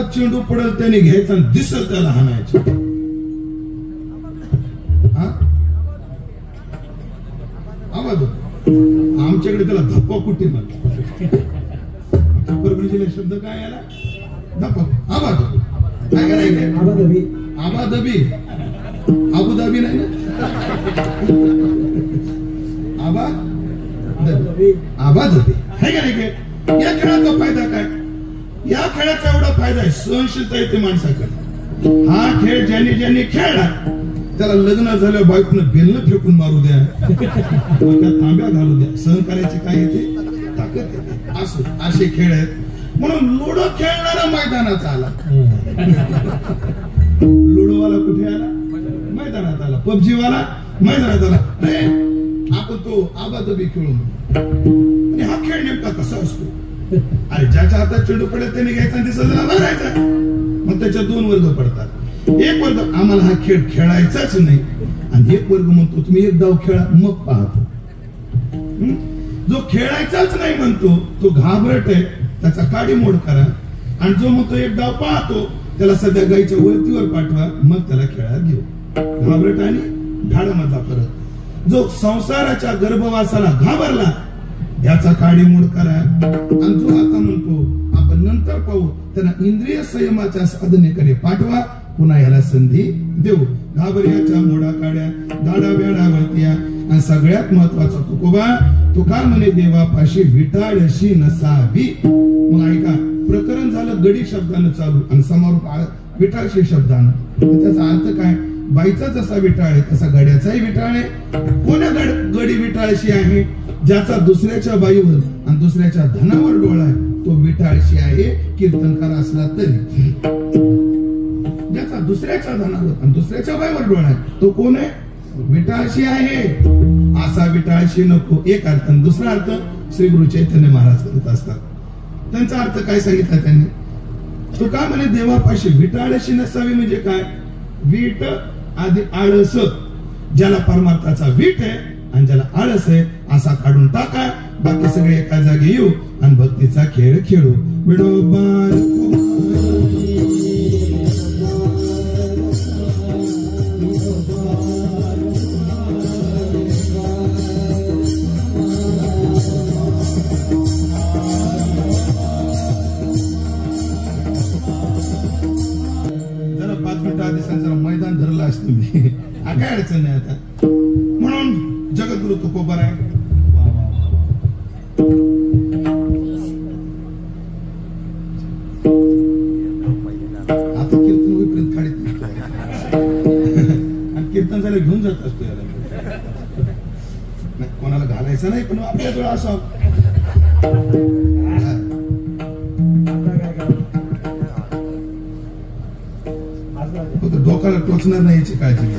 हातात चेंडू पडेल त्याने घ्यायचा आणि दिसल त्याला हाणायचं. आवाज आमच्याकडे त्याला धप्पा कुठे म्हणतात. परभणी शब्द काय याला धप्पा आवाज काय करायचं आबादबी अबुधाबी नाही ना आबादबी आहे का नाही. या खेळाचा फायदा काय. या खेळाचा एवढा फायदा आहे सहनशीलता येते माणसाकडे. हा खेळ ज्यांनी खेळला त्याला लग्न झालं बायकोनं बेलनं फेकून मारू द्या तांब्या घालू द्या सहन करायची काय येते ताकद येते. असो असे खेळ आहेत. म्हणून लुडो खेळणारा मैदानात आला. लुडोवाला कुठे आला मैदानात आला. पबजी वाला मैदानात आला. आपण तो आबादबी खेळू. आणि हा खेळ नेमका कसा असतो. अरे ज्याच्या हातात चेंडू पडेल त्याने घ्यायचा दिसायला मारायचा. मग त्याच्या दोन वर्ग पडतात. एक वर्ग आम्हाला हा खेळ खेळायचाच नाही आणि एक वर्ग म्हणतो तुम्ही एक डाव खेळा मग पाहतो. जो खेळायचाच नाही म्हणतो तो घाबरट आहे त्याचा काडीमोड करा. आणि जो म्हणतो एक डाव पाहतो त्याला सध्या गाईच्या वरतीवर पाठवा मग त्याला खेळात घेऊ. घाबरट आणि धाडमधला फरक. जो संसाराच्या गर्भवासाला घाबरला याचा काडीमोड करा. आणि जो आता म्हणतो आपण नंतर पाहू त्यांना इंद्रिय संयमाच्या साधनेकडे पाठवा. पुन्हा याला संधी देऊ. घाबऱ्याच्या मोडा काड्या दाडा बेडा वळत्या. आणि सगळ्यात महत्वाचा तुकोबा तुका म्हणे देवापाशी विटाळशी नसावी. मग ऐका प्रकरण झालं गडी शब्दानं चालू आणि समारोप विटाळशी शब्दानं. त्याचा अर्थ काय. बाईचा जसा विटाळ आहे तसा गड्याचाही विटाळ आहे. कोण्या गडी विटाळशी आहे ज्याचा दुसऱ्याच्या बाईवर आणि दुसऱ्याच्या धनावर डोळा आहे तो विटाळशी आहे कीर्तनकार असला तरी. ज्याचा दुसऱ्याच्या धनावर आणि दुसऱ्याच्या बाईवर डोळा आहे तो कोण आहे विटाळशी आहे. असा विटाळशी नको एक अर्थ. दुसरा अर्थ श्री गुरु चैतन्य महाराज करत असतात. त्यांचा अर्थ काय सांगितला त्यांनी. तो का म्हणे देवापाशी विटाळशी नसावी म्हणजे काय. वीट आधी आळस. ज्याला परमार्थाचा वीट आहे आणि ज्याला आळस आहे असा काढून टाका. बाकी सगळे एका जागी येऊ आणि भक्तीचा खेळ खेळू. जरा 5 मिनिटं आधी जरा मैदान धरलं असतं मी काय अडचण नाही आता. म्हणून जगद्गुरु तुकोबा आहे. आता कीर्तन होईपर्यंत खाडीत आणि कीर्तन झालं घेऊन जात असतो याला. कोणाला घालायचं नाही पण आपल्याजवळ असावं. डोक्याला टोचणार नाही याची काळजी घ्या.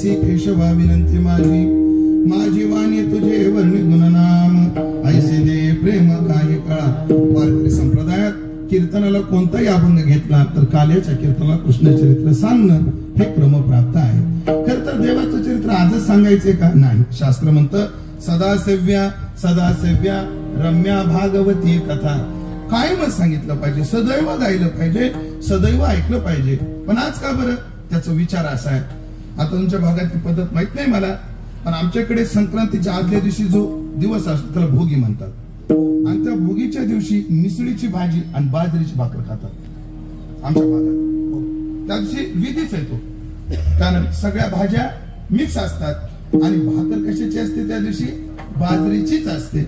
केशवा विनंती माझी वाणी तुझे वर्णी गुणनाम ऐसे दे प्रेम काही काळा. वारकरी संप्रदायात कीर्तनाला कोणताही अभंग घेतला तर काल्याच्या कीर्तनाला कृष्ण चरित्र सांगणं हे क्रमप्राप्त आहे. खर तर देवाचं चरित्र आजच सांगायचे का नाही. शास्त्र म्हणतं सदासेव्या रम्या भागवती कथा. कायमच सांगितलं पाहिजे. सदैव गायलं पाहिजे. सदैव ऐकलं पाहिजे. पण आज का बरं त्याचा विचार असा आहे. आता तुमच्या भागातली पद्धत माहित नाही मला पण आमच्याकडे संक्रांतीच्या आदल्या दिवशी जो दिवस असतो त्याला भोगी म्हणतात. आणि त्या भोगीच्या दिवशी मिसळीची भाजी आणि बाजरीची भाकर खातात आमच्या भागात. त्या दिवशी विधीच आहे तो. कारण सगळ्या भाज्या मिक्स असतात आणि भाकर कशाची असते त्या दिवशी बाजरीचीच असते.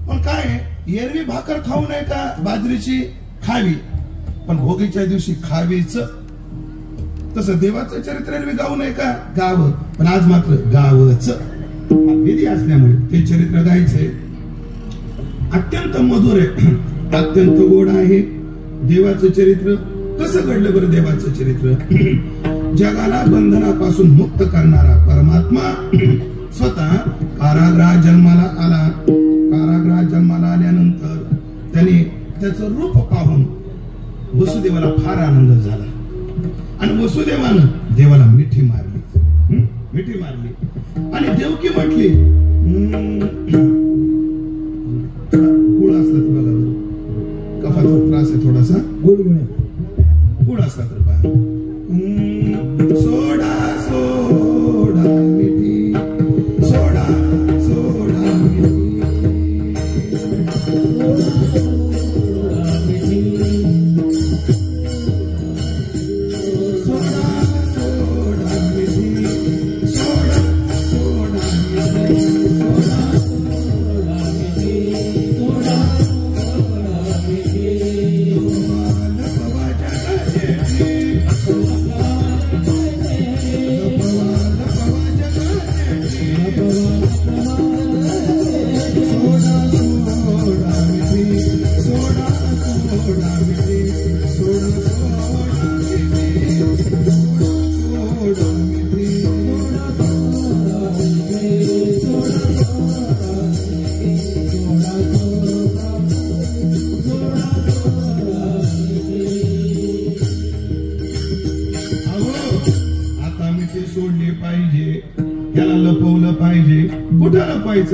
पण काय एरवी भाकर खाऊ नये का बाजरीची खावी, पण भोगीच्या दिवशी खावीच. तसं देवाचं चरित्र एरवी गाऊ नये का गावं, पण आज मात्र गावच विधी असल्यामुळे ते चरित्र गायचंय. अत्यंत मधुर आहे, अत्यंत गोड आहे देवाचं चरित्र. कसं घडलं बरं देवाचं चरित्र? जगाला बंधनापासून मुक्त करणारा परमात्मा स्वतः कारागृहात जन्माला आला. कारागृहात जन्माला आल्यानंतर त्याने त्याचं रूप पाहून वसुदेवाला फार आनंद झाला आणि वसुदेवानं देवाला मिठी मारली. मिठी मारली आणि देवकी म्हटली, गुळ असला तर बघा बरं, कफाचा त्रास आहे थोडासा, गुळ असला तर पहा. सोडा सोडा मिठी, सोडा सोडा मिठी,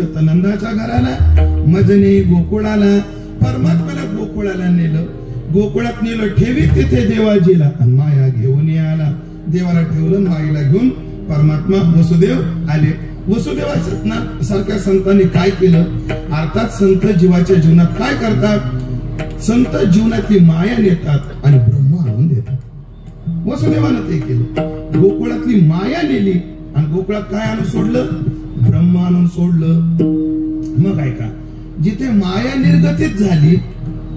तर नंदाच्या घराला, मजने गोकुळाला. परमात्म्याला गोकुळाला नेलं, गोकुळात नेलं, ठेवीत तिथे देवाजीला आणि माया घेऊन आला. देवाला ठेवलं, माईला घेऊन परमात्मा वसुदेव आले. वसुदेवा सारख्या संतांनी काय केलं? अर्थात संत जीवाच्या जीवनात काय करतात? संत जीवनातली माया नेतात आणि ब्रह्म आणून देतात. वसुदेवानं ते केलं, गोकुळातली माया नेली आणि गोकुळात काय आणून सोडलं? ब्रह्म आणून सोडलं. मग ऐका, जिथे माया निर्गतीत झाली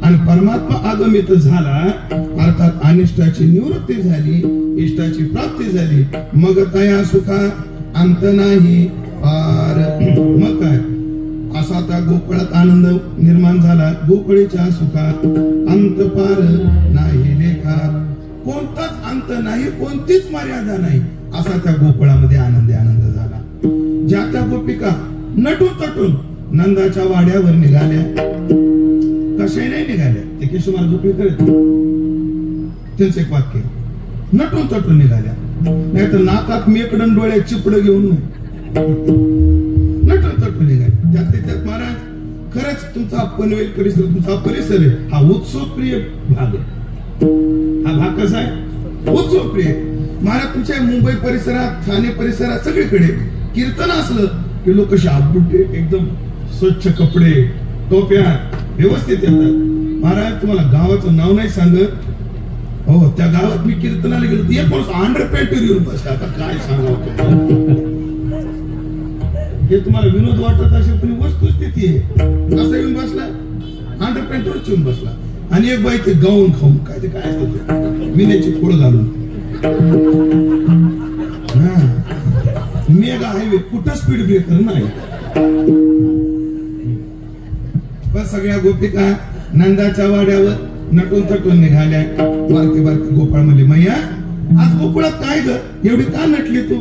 आणि परमात्मा आगमित झाला, अर्थात अनिष्टाची निवृत्ती झाली, इष्टाची प्राप्ती झाली, मग तया सुखा अंत नाही पार. मग काय, असा त्या गोकुळात आनंद निर्माण झाला. गोकुळीच्या सुखात अंत पार नाही लेखा, कोणताच अंत नाही, कोणतीच मर्यादा नाही, असा त्या गोकुळामध्ये आनंद झाला. ज्या त्या गोपिका नटून तटून नंदाच्या वाड्यावर निघाल्या. कशाही नाही निघाल्या, ते केशवमार गोपी करत त्यांचं एक वाक्य, नटून तटून निघाल्या. नाही तर नाकात मेकडन डोळ्यात चिपड घेऊन नटून तटून निघाल्या. त्यात महाराज खरंच तुमचा पनवेल परिसर, तुमचा परिसर आहे हा उत्सव प्रिय भाग आहे. हा भाग कसा आहे? उत्सव प्रिय. महाराज तुमच्या मुंबई परिसरात, ठाणे परिसरात सगळीकडे कीर्तन असलं की लोक कसे आबुटे, एकदम स्वच्छ कपडे, टोप्या व्यवस्थित येतात. महाराज तुम्हाला गावाचं नाव नाही सांगत, हो त्या गावात मी कीर्तनाला गेलो, एक माणूस अंडरपॅन्टवर येऊन बसला. आता काय सांगावं, हे तुम्हाला विनोद वाटत असेल पण वस्तुस्थिती आहे. कसा येऊन बसला? अंडरपॅन्टवरच येऊन बसला. आणि एक बाई ते गाऊन खाऊन काय ते काय असतं, विण्याची फोड घालून. मेगा हायवे कुठं स्पीड ब्रेकर नाही. पण सगळ्या गोपिका नंदाच्या वाड्यावर नटून तटून निघाल्या. बारके बारके गोपाळ म्हणले, मैया आज गोकुळात काय ग, एवढी का नटली तू?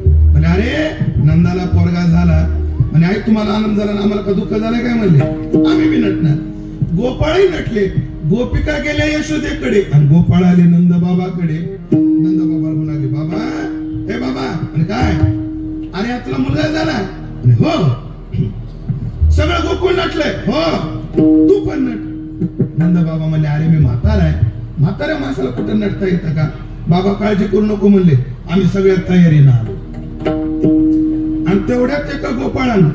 म्हणजे अरे नंदाला पोरगा झाला. म्हणजे आई तुम्हाला आनंद झाला, आम्हाला का दुःख झालं काय? म्हणले आम्ही बी नटणार. गोपाळही नटले. गोपिका गेल्या यशोदेकडे आणि गोपाळ आले नंद बाबाकडे. नंद बाबा म्हणाले, बाबा हे बाबा, आणि काय? अरे तुला मुलगा झाला? हो. सगळं गोकुळ नटलंय? हो. तू पण नट. नंद बाबा म्हणले, अरे मी म्हातारा आहे, म्हाताऱ्या माणसाला कुठं नटता येतं का? बाबा काळजी करू नको म्हणले, आम्ही सगळ्यात तयारीनं आलो. आणि तेवढ्यात एका गोपाळानं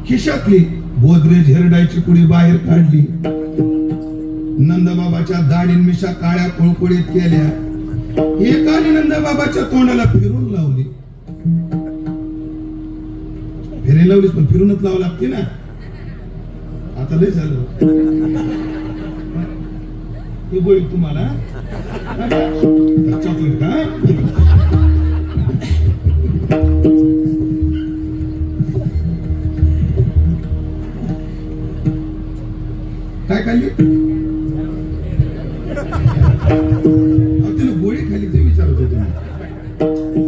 खिशातली गोदरेज हिरडायची पुडी बाहेर काढली. नंदबाबाच्या दाढीन मिशा काळ्या कुळकुळीत केल्या एकाने नंदबाबाच्या तोंडाला फिरून लावली. फेरी लावलीच पण फिरूनच लावं लागते ना. आता लय झालं ही गोळी तुम्हाला चॉकलेट का काय खाल्ली तिने गोळी खाल्ली ते विचारत होते.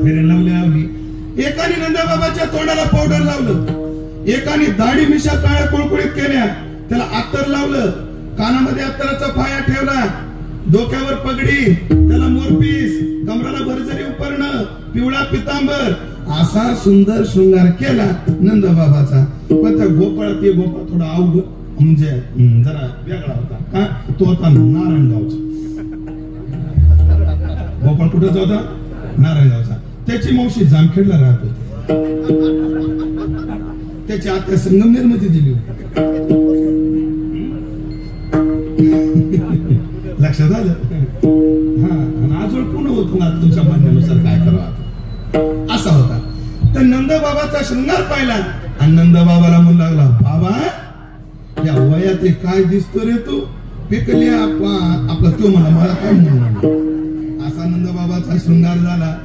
फेरी लावली. एकाने नंदबाबाच्या तोंडाला पावडर लावलं. एकाने दाढी मिशा काळ्या कुळकुळीत केल्या. त्याला अत्तर लावलं. कानामध्ये अत्तराचा फाया ठेवला. डोक्यावर पगडी. त्याला मोरपीस. कमराला भरजरी उपरणं. पिवळा पितांबर. असा सुंदर शृंगार केला नंदबाबाचा. पण त्या गोपाळात ते गोपाळ थोडा अवघड म्हणजे जरा वेगळा होता. का तो होता नारायणगावचा. गोपाळ कुठेचा होता? नारायणगावचा. त्याची मावशी जामखेडला राहत होती. त्याची आत्या संगमनेर मध्ये दिली होती. लक्षात आलं? हा. आणि आजोळ पूर्ण होतो ना तुमच्या म्हणण्यानुसार काय करावं असा होता. तर नंदबाबाचा शृंगार पाहिला आणि नंदबाबाला म्हणू लागला, बाबा या वयात काय दिसतो रे तू? पिकली आपला तो म्हणा मला काय म्हणून. असा नंदबाबाचा शृंगार झाला.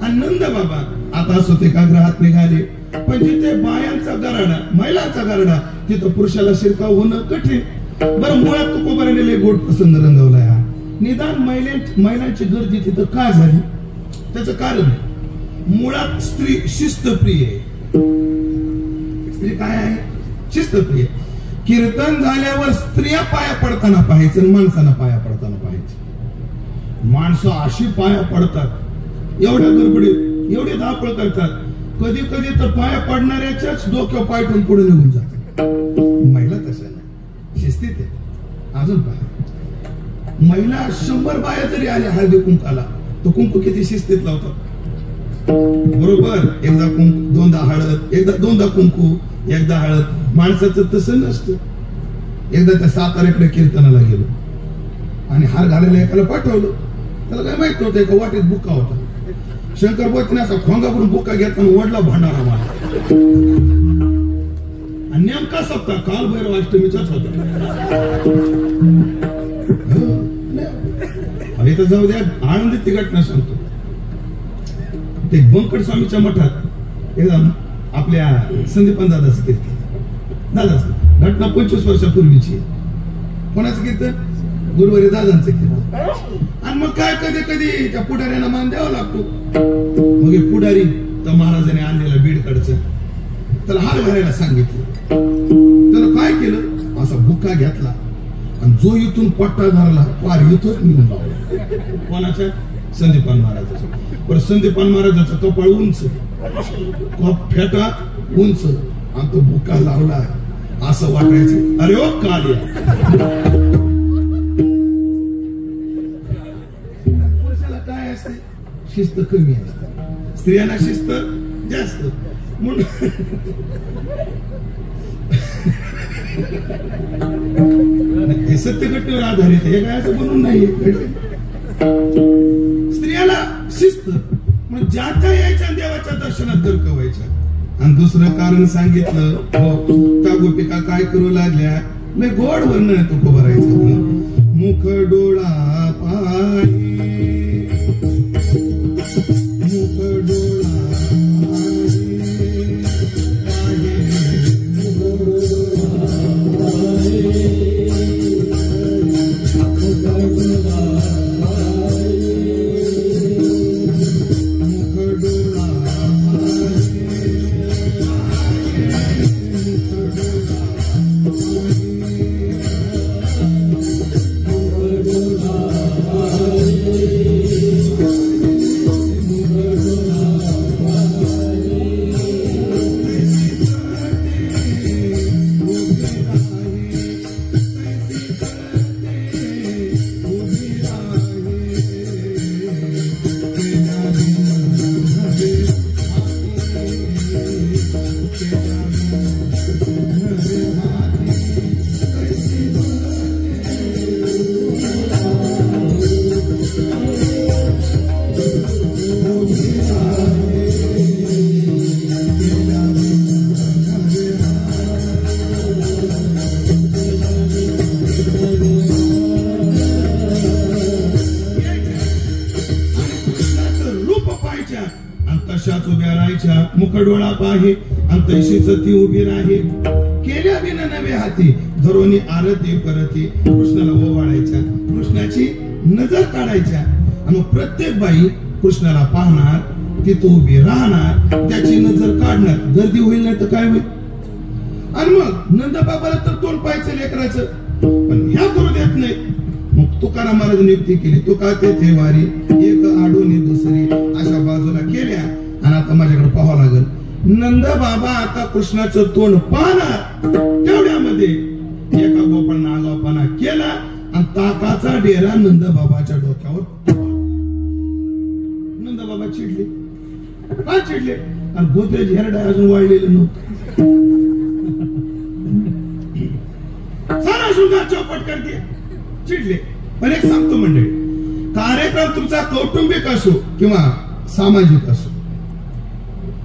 आणि नंदबाबा आता स्वतःग्रहात निघाले. पण जिथे बायांचा गराडा महिलांचा गराडा तिथं पुरुषाला शिरकाव होणं कठीण. बरं मुळात तुकोबाराने गोड प्रसंग रंगवला. हा निदान महिलांची गर्दी तिथं का झाली? त्याचं कारण मुळात स्त्री शिस्तप्रिय आहे. स्त्री काय आहे? शिस्तप्रिय. कीर्तन झाल्यावर स्त्रिया पाया पडताना पाहायचं आणि माणसांना पाया पडताना पाहायचं. माणसं अशी पाया पडतात एवढ्या गडबडीत एवढे धापळ करतात. कधी कधी तर पाया पडणाऱ्याच्याच डोक्यावर पाय ठेवून पुढे निघून जातात. महिला तशा नाही, शिस्तीत आहे. अजून पाहा, महिला 100 बाया जरी आल्या हळदी कुंकाला तो कुंकू किती शिस्तीत लावतात. बरोबर. एकदा कुंकू दोनदा हळद, दोनदा कुंकू एकदा हळद. माणसाचं तसं नसतं. एकदा त्या साताऱ्याकडे कीर्तनाला गेलो आणि हार घालायला एकाला पाठवलं. त्याला काय माहित नव्हतं एका वाटेत बुक्का होता. शंकर बोतीने असा खोंगावरून बुक्का घेताना वडला भांडारा मला. आणि नेमका सप्ताह काल भैरवाष्टमीचाच होता. तर जाऊ द्या, आनंदी ती घटना सांगतो. ते बंकट स्वामीच्या मठात एकदम आपल्या संदीपान दादाचं कीर्तन. दादाचं घटना 25 वर्षापूर्वीची. कोणाचं कीर्तन? गुरुवारी दादांचं कीर्तन. आणि मग काय कधी कधी त्या पुढाऱ्यांना मान द्यावा लागतो. मग हे पुढारी तर महाराजांनी आणलेला बीडकडचं त्याला हार घालायला सांगितलं. त्याला काय केलं? असा बुक्का घेतला आणि जो इथून पट्टा धरला पार इथंच निघून लावला. कोणाच्या? संदीपान महाराजाचा. पण संदीपान महाराजाचा कपाळ उंच, कप फेटा उंच आणि तो बुक्का लावला. असं वाटायचं अरे ओ काल पुरुषाला काय असते? शिस्त कमी असते. स्त्रियांना शिस्त जास्त. म्हणून हे सत्य घटनेवर आधारित आहे. हे काय असं बनवून नाही. स्त्रियाला शिस्त म्हणजे ज्या यायच्या देवाच्या दर्शनात दरकवायच्या. आणि दुसरं कारण सांगितलं, त्या गोपिका काय करू लागल्या? नाही गोड वर्णन आहे तुको भरायचं. मुख डोळा पाणी, मुख डोळा बाईच्या मुखडोळा पाहे आणि तैशीच ती उभी राहे. केल्या बिन नवे हाती धरोनी आरती परती कृष्णाला ओवाळायच्या, कृष्णाची नजर काढायच्या. आणि प्रत्येक बाई कृष्णाला पाहणार, तिथं उभी राहणार, त्याची नजर काढणार. गर्दी होईल नाही तर काय होईल. आणि मग नंदबाबाला तर तोंड पाहायचं लेकराचं, पण ह्या करू देत नाही. मग तुकाराम महाराज नियुक्ती केली. तुका तेथे वारी एक आडोनी दुसरी अशा बाजूला केल्या. आणि आता माझ्याकडे पाहावं लागेल. नंदबाबा आता कृष्णाचं तोंड पाहणार. तेवढ्यामध्ये एका गोपाळानं आगाऊपणा केला आणि ताकाचा डेरा नंदबाबाच्या डोक्यावर. नंदबाबा चिडले. का चिडले? आणि गोदरेज हेरडा अजून वाढलेलं नव्हतं. सारा शृंगार चौपट करते. चिडले. पण एक सांगतो मंडळी, कार्यक्रम तुमचा कौटुंबिक असो किंवा सामाजिक असो,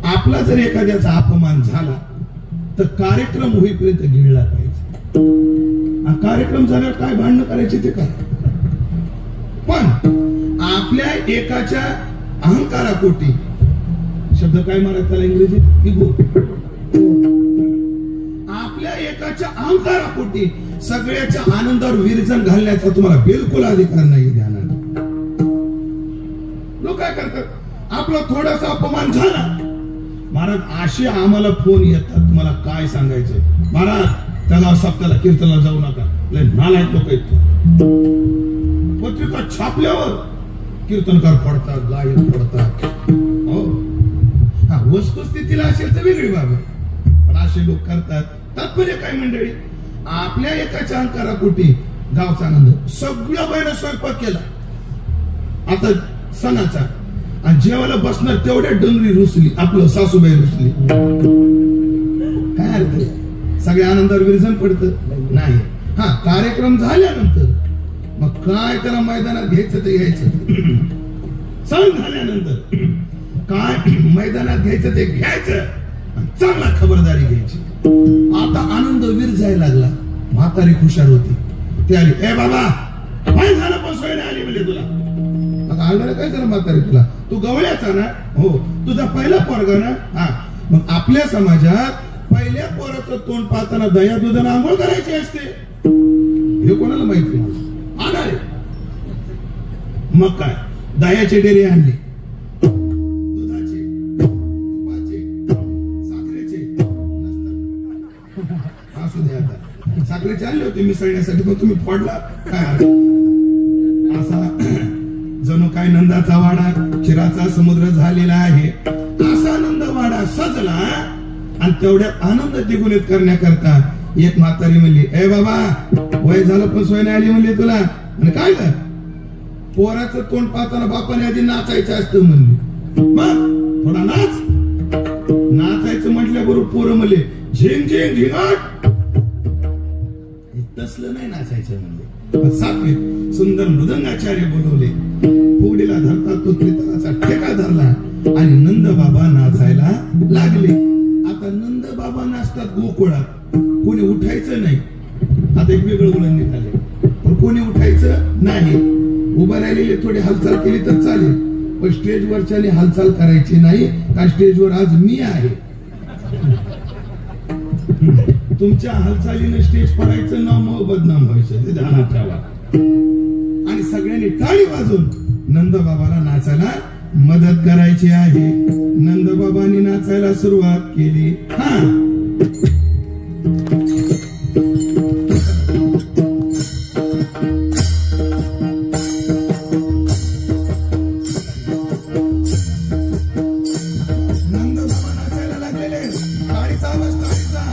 आपला जर एखाद्याचा अपमान झाला तर कार्यक्रम होईपर्यंत गिळला पाहिजे. कार्यक्रम झाल्यावर काय भांडण करायचे ते का. पण आपल्या एकाच्या अहंकारापोटी, शब्द काय मारा त्याला इंग्रजीत, इगो, आपल्या एकाच्या अहंकारापोटी सगळ्याच्या आनंदावर विरजन घालण्याचा तुम्हाला बिलकुल अधिकार नाही. ध्यानात लोक काय करतात, आपला थोडासा अपमान झाला, महाराज असे आम्हाला फोन येतात, तुम्हाला काय सांगायचं महाराज, त्याला सप्ताला कीर्तनाला जाऊ नका, लय नालायक लोक आहेत. पत्रिका छापल्यावर कीर्तनकार पडतात, गायक पडतात. हो, वस्तुस्थितीला असेल तर वेगळी बाब आहे, पण असे लोक करतात. तात्पर्य काय मंडळी, आपल्या एकाच्या अहंकारापोटी गावचा आनंद. सगळ्या बाईनं स्वयंपाक केला आता सणाचा, आणि जेवायला बसणार तेवढ्या डोंगरी रुसली, आपलं सासूबाई रुसली. काय अर्थ? सगळ्या आनंदावर विरजन पडतं नाही. हा, कार्यक्रम झाल्यानंतर मग काय त्याला मैदानात घ्यायचं ते घ्यायचं. सण झाल्यानंतर काय मैदानात घ्यायचं ते घ्यायचं, चांगला खबरदारी घ्यायची. आता आनंद विरजायला लागला. म्हातारी खुशार होती. ती आली, ए बाबा काय झालं, पण सोय नाही आली म्हणजे तुला. आता आलं काय झालं म्हातारी तुला, तू गवळ्याचा ना. हो, तुझा पहिला पोरगा ना. हा, मग आपल्या समाजात पहिल्या पोराचं तोंड पाहताना दया दुधानं आंघोळ करायची असते. हे कोणाला माहिती आणारे. मग काय दयाचे डेरे आणले, दुधाचे, तुपाचे, साखरेचे नसतात. असू दे, आता साखरेचे आणले होते मिसळण्यासाठी, पण तुम्ही फोडला काय. असा जणू काय नंदाचा वाडा क्षीराचा समुद्र झालेला आहे. असा नंद वाडा सजला. आणि तेवढ्यात आनंद द्विगुणित करण्याकरता एक म्हातारी म्हणली, ए बाबा वय झालं पण सोय नाही आली म्हणली तुला. आणि काय झालं, पोराचं तोंड पाहताना बापाने आधी नाचायचं असतं म्हणली. मग थोडा नाच. नाचायचं म्हटल्याबरोबर पोरं म्हणले झिंग झिंग झिंगाट. तसलं नाही नाचायचं म्हणले. सातवीत सुंदर मृदंगाचार्य बोलवले. फुगडीला धरता तो त्रितालाचा ठेका धरला आणि नंद बाबा नाचायला लागले. आता नंद बाबा नाचतात गोकुळात, कोणी उठायचं नाही. आता एक वेगळं वळण निघाले, पण कोणी उठायचं नाही. उभं राहिलेले थोडी हालचाल केली तर चालेल, पण स्टेजवरच्याने हालचाल करायची नाही. का स्टेजवर आज मी आहे. तुमच्या हालचालीने स्टेज पडायचं, नाव मग बदनाम व्हायचं, ते ध्यानात ठेवा. आणि सगळ्यांनी टाळी वाजून नंदबाबाला नाचायला मदत करायची आहे. नंदबाबांनी नाचायला सुरुवात केली. हा, नंदबाबा नाचायला लागलेले. टाळीचा आवाज, टाळीचा.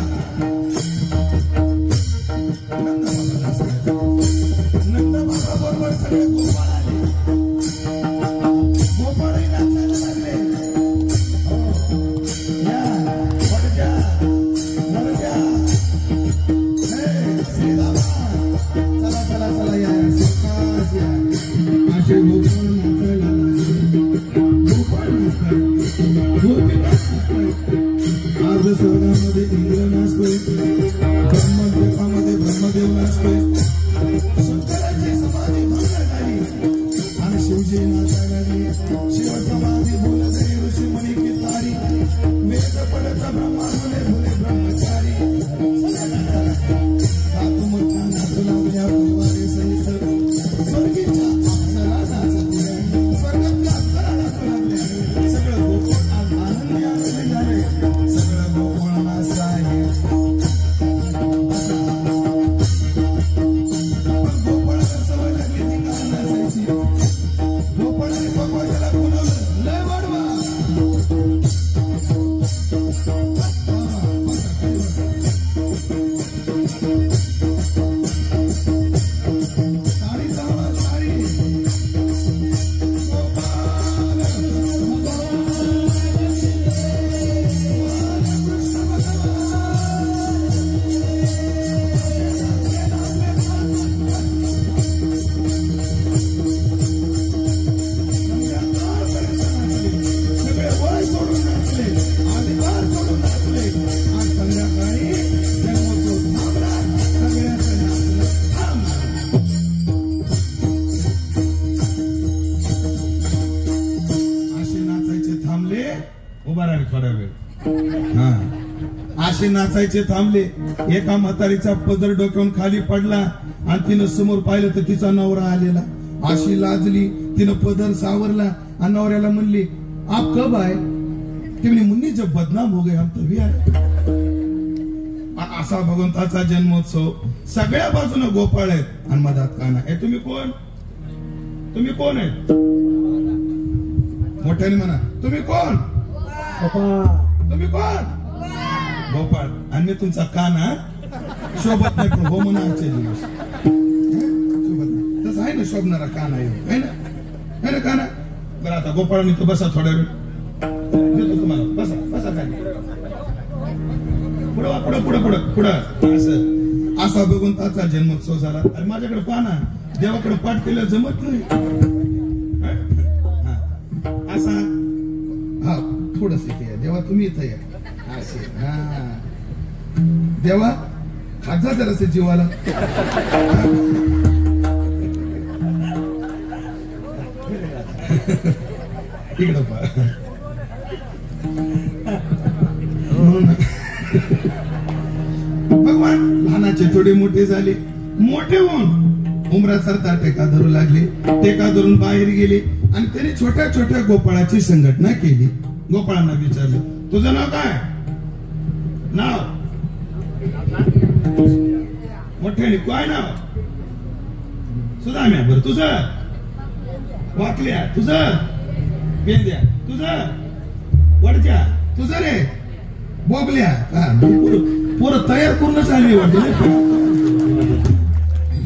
नंदबाबा नाचायला. नंदबाबा बरोबर सगळे गोपाळ आले. गोपाळही नाचायला लागले. या, पडजा. असे नाचायचे थांबले. एका म्हातारीचा पदर डोक्यावरून खाली पडला आणि तिनं समोर पाहिलं तर तिचा नवरा आलेला. अशी लाजली, तिनं पदर सावरला आणि नवऱ्याला म्हणली, आप कब आए? ती म्हणे, मुन्नी जब बदनाम हो गए हम तभी आए. असा भगवंताचा जन्मोत्सव. सगळ्या बाजूने गोपाळ आहेत आणि मधात काना. हे तुम्ही कोण? तुम्ही कोण आहेत? मोठ्याने म्हणा, तुम्ही कोण? तुम्ही कोण? गोपाळ. आणि मी तुमचा काना. शोभत नाही पण हो म्हणा आजचे दिवस. शोभत नाही तसं आहे ना, शोभणारा काना आहे ना काना. बरं आता गोपाळांनी तर बसा थोड्या वेळ. देतो तुम्हाला. बसा बसा खाली. पुढं पुढं पुढं पुढं पुढं. असं असा भगवंताचा जन्मोत्सव झाला. आणि माझ्याकडे पाना, देवाकडे पाठ केलं जमत नाही. असा हा थोडस इथे देवा, तुम्ही इथं या. असे हा देवा, खाजा जरासे जीवाला. इकडं पा. भगवान लहानाचे थोडे मोठे झाले. मोठे होऊन उमरासारखा टेका धरू लागले. टेका धरून बाहेर गेले आणि त्यांनी छोट्या छोट्या गोपाळाची संघटना केली. गोपाळांना विचारले, तुझं नाव काय? नाव मोठ्याने काय नाव? सुदाम्या. बरं तुझं? वाकल्या. तुझं? पेंद्या. तुझं? वडच्या. तुझं रे? बोबल्या. पोरं तयार करूनच आली वाटते.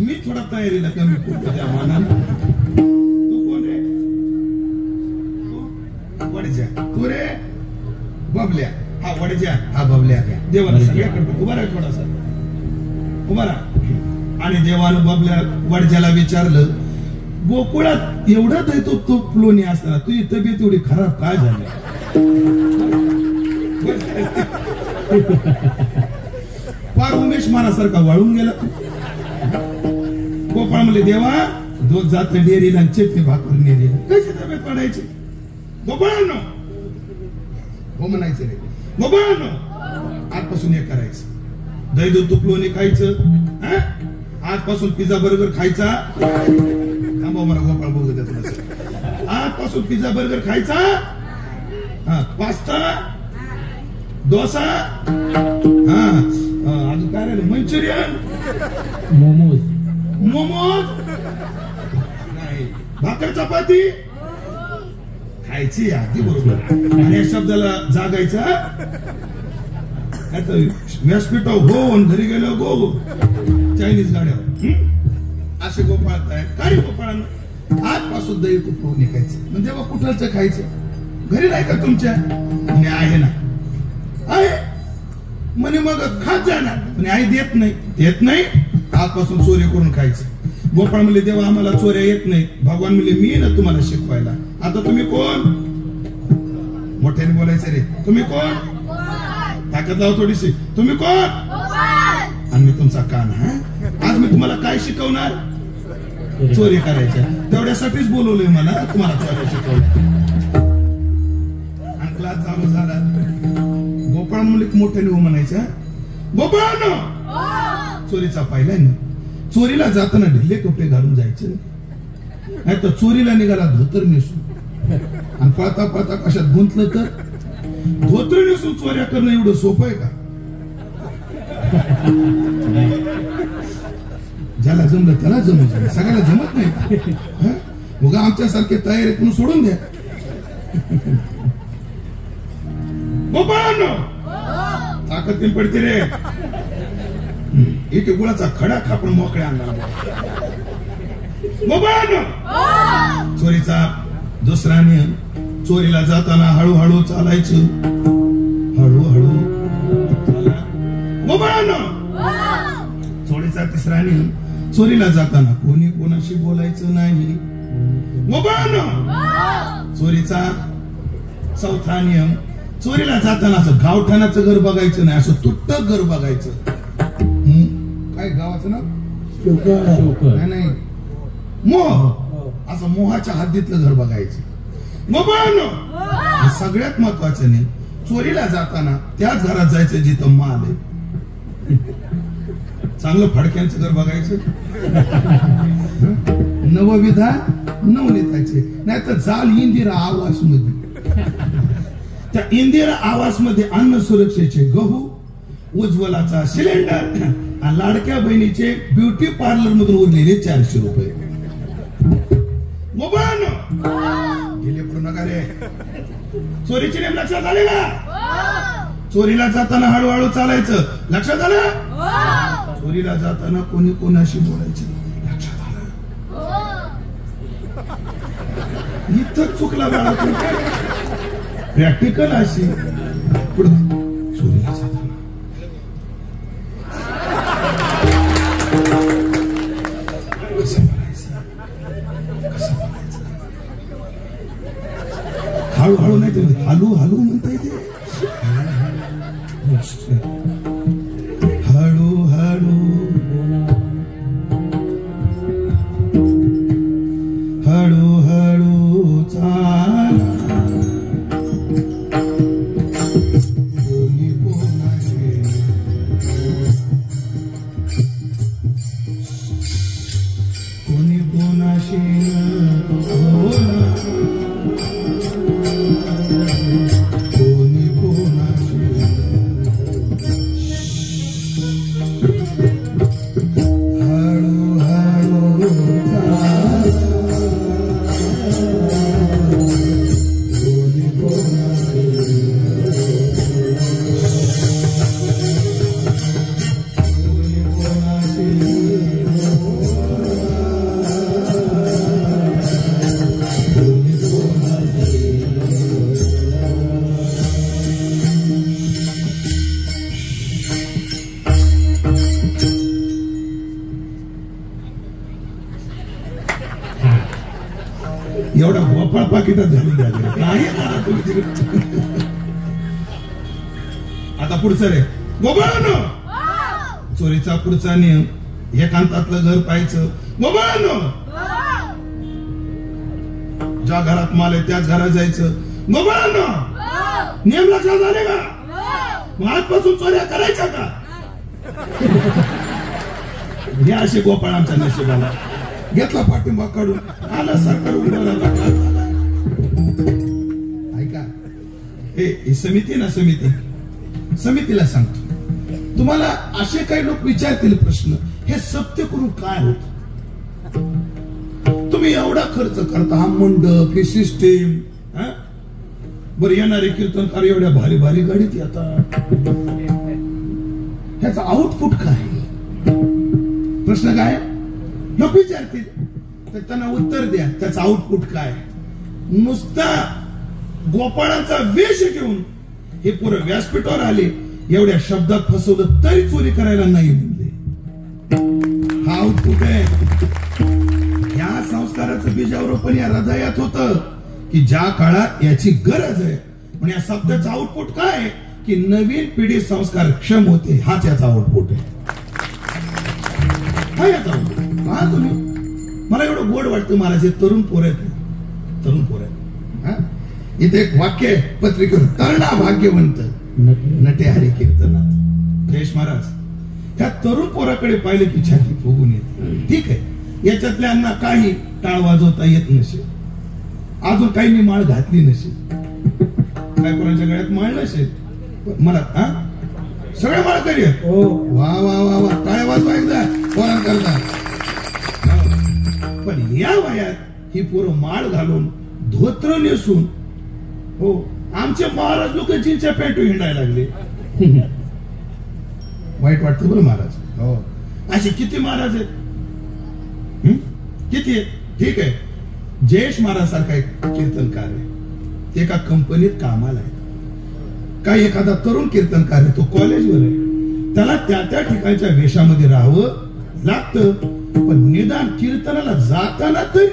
मी थोडा तयारीला कमी पडतो त्या मानानं. तू कोण रे? वडच्या. तू रे? बबल्या. हा वडच्या, हा बबल्या. देवाला सगळ्याकडे उभा राहा, थोडासा उभा राहा. आणि देवानं बबल्या वडच्याला विचारलं, गोकुळात एवढा दैतो तूप लोणी असताना तुझी तब्येत एवढी खराब काय झाली? फार उमेश मारासारखा वाळून गेला. गोपाळ म्हणले, देवा दूध जात डेअरीला आणि चटणी भाकर नेरीला कशी तब्येत पडायची? गोपाळांनो हो म्हणायचं रे. गोपाळांनो आजपासून एक करायचं, दही दूध तूप लोणी खायचं. आजपासून पिझ्झा बर्गर खायचा. थांबा मला गोपाळ बघू द्या. आजपासून पिझ्झा बर्गर खायचा. पास्ता, डोसा, हा अजून काय राहिलं? मंचुरियन, मोमोज. नाही, भाकर चपाती खायची अगदी बरोबर. आणि या शब्दाला जागायचा. व्यासपीठ हो घरी गेलो गो चायनीज गाड्यावर. असे गोपाळ काय काय गोपाळांना आजपासून दही तूप लोणी खायचं. म्हणजे बा कुठलचं खायचं? घरी नाही का तुमच्या? म्हणे आहे ना. आहे म्हणे मग खात जाणार. म्हणे आई देत नाही. आजपासून चोरी करून खायचं. गोपाळ म्हणले, देवा आम्हाला चोऱ्या येत नाही. भगवान म्हणले, मी ना तुम्हाला शिकवायला. आता तुम्ही कोण? मोठ्याने बोलायचं रे. तुम्ही कोण? ताकद लावा थोडीशी. तुम्ही कोण? आणि मी तुमचा कान. आज मी तुम्हाला काय शिकवणार? चोरी करायच्या. तेवढ्यासाठीच बोलवलंय मला, तुम्हाला चोऱ्या शिकवल्या. आणि क्लास चालू झाला. गोपाळ मुलीक मोठ्याने हो म्हणायच्या, गोपाळांनो चोरीचा पाहिलाय ना. चोरीला जाताना ढिले कपडे घालून जायचे, नाही तर चोरीला निघाला धोतर नेसून. आणि पाहता पाहता कशात गुंतलं तर धोतर नेसून चोऱ्या करणं एवढं सोपं आहे का? ज्याला जमलं त्याला जमलं, सगळ्याला जमत नाही. उगा आमच्यासारखे तयारी करून सोडून द्या. गोपाळांनो ताकद पडते रे. एक गुळाचा खडा खापण मोकळ्या अंगाला. गोपाळांनो चोरीचा दुसरा नियम, चोरीला जाताना हळूहळू चालायचं. हळूहळू चाला. गोपाळांनो चोरीचा तिसरा नियम, चोरीला जाताना कोणी कोणाशी बोलायचं नाही. गोपाळांनो चोरीचा चौथा नियम, चोरीला जाताना असं गावठाणाचं घर बघायचं नाही, असं तुट्ट घर बघायचं. काय गावाचं नाव? नाही, मोह. असं मोहाच्या हद्दीतलं घर बघायचं. गोपाळांनो सगळ्यात महत्वाचं नाही, चोरीला जाताना त्याच घरात जायचं जिथं माल आहे. चांगलं फडक्यांचं घर बघायचं, नवविधान नवनीताचे, नाही तर जाल इंदिरा आवास मध्ये. त्या इंदिरा आवास मध्ये अन्न सुरक्षेचे गहू, उज्ज्वलाचा सिलेंडर आणि लाडक्या बहिणीचे ब्युटी पार्लर मधून उरलेले 400 रुपये. मोबाईल गेले पडू नका रे. चोरीचे नेम लक्षात आले का? चोरीला जाताना हळूहळू चालायचं, लक्षात आलं? चोरीला जाताना कोणी कोणाशी बोलायचं, लक्षात आलं? इथं चुकला बाळा. प्रॅक्टिकल अशी चोरीला जाताना कसं बोलायचं, कसं बोलायचं. हळूहळू नाही तर हलू हलू म्हणता येते. हळू हळू हळू हळू चाला, कोणी कोणाचे कोणी कोणाशी बोला, कोणी कोणाशी हळू हळू चाला, कोणी कोणाशी कोणी कोणाशी एवढा गोपाळ पाकिटात घालून द्यायला काय आता पुढचं रे गोपाळांनो. चोरीचा पुढचा नियम, एकांतातलं घर पाहायचं. गोपाळांनो, ज्या घरात माल आहे त्याच घरात जायचं. गोपाळांनो, नियम लक्षात आले का? मग आजपासून चोऱ्या करायच्या का? हे असे गोपाळ आमच्या नशिबाला. घेतला पाठिंबा काढून आला सरकार उघडायला. ऐका, हे समिती ना, समितीला सांगतो तुम्हाला. असे काही लोक विचारतील प्रश्न, हे सत्य करून काय होत? तुम्ही एवढा खर्च करता, हा मंडप, ही सिस्टीम, बरं येणारे कीर्तनकार एवढ्या भारी भारी गाडीत येतात, ह्याचा आउटपुट काय? प्रश्न काय लोक विचारतील, तर त्यांना उत्तर द्या. त्याचं आउटपुट काय? नुसता गोपाळाचा वेश घेऊन हे पुरं व्यासपीठावर आले, एवढ्या शब्दात फसवलं तरी चोरी करायला नाही म्हणले. हा आउटपुट आहे. या संस्काराचं बीजारोपण या हृदयात होतं की ज्या काळात याची गरज आहे. पण या शब्दाचं आउटपुट काय? की नवीन पिढी संस्कार क्षम होते. हाच याचा आउटपुट आहे. हा याचा आउटपुट. हा तुम्ही मला एवढं गोड वाटतं महाराज, हे तरुण पोर आहेत, तरुण पोर आहेत. इथे एक वाक्य आहे पत्रिकेवर, तरणा भाग्यवंत नटे हरी कीर्तनात. जयेश महाराज, त्या तरुण पोराकडे पाहिलं की छाती फुगून येते. ठीक आहे, याच्यातल्यांना काही टाळ वाजवता येत नसेल, अजून काही मी माळ घातली नसेल, काय कोणाच्या गळ्यात माळ नसेल, मला सगळे माळ करी. वा वा वा वा, टाळ्या वाजवा एकदा पोरांकरता. पण या वयात ही पोरं माळ घालून, धोत्र नेसून, हो आमचे महाराज लोक जीनच्या पॅन्ट हिंडायला लागले. वाईट वाटतं बरं महाराज. हो, असे किती महाराज आहेत? किती आहेत? ठीक आहे, जयेश महाराज सारखा एक कीर्तनकार आहे, ते एका कंपनीत कामाला आहे. काही एखादा तरुण कीर्तनकार आहे, तो कॉलेजवर आहे, त्याला त्या ठिकाणच्या वेशामध्ये राहावं लागतं. पण निदान कीर्तनाला जाताना तरी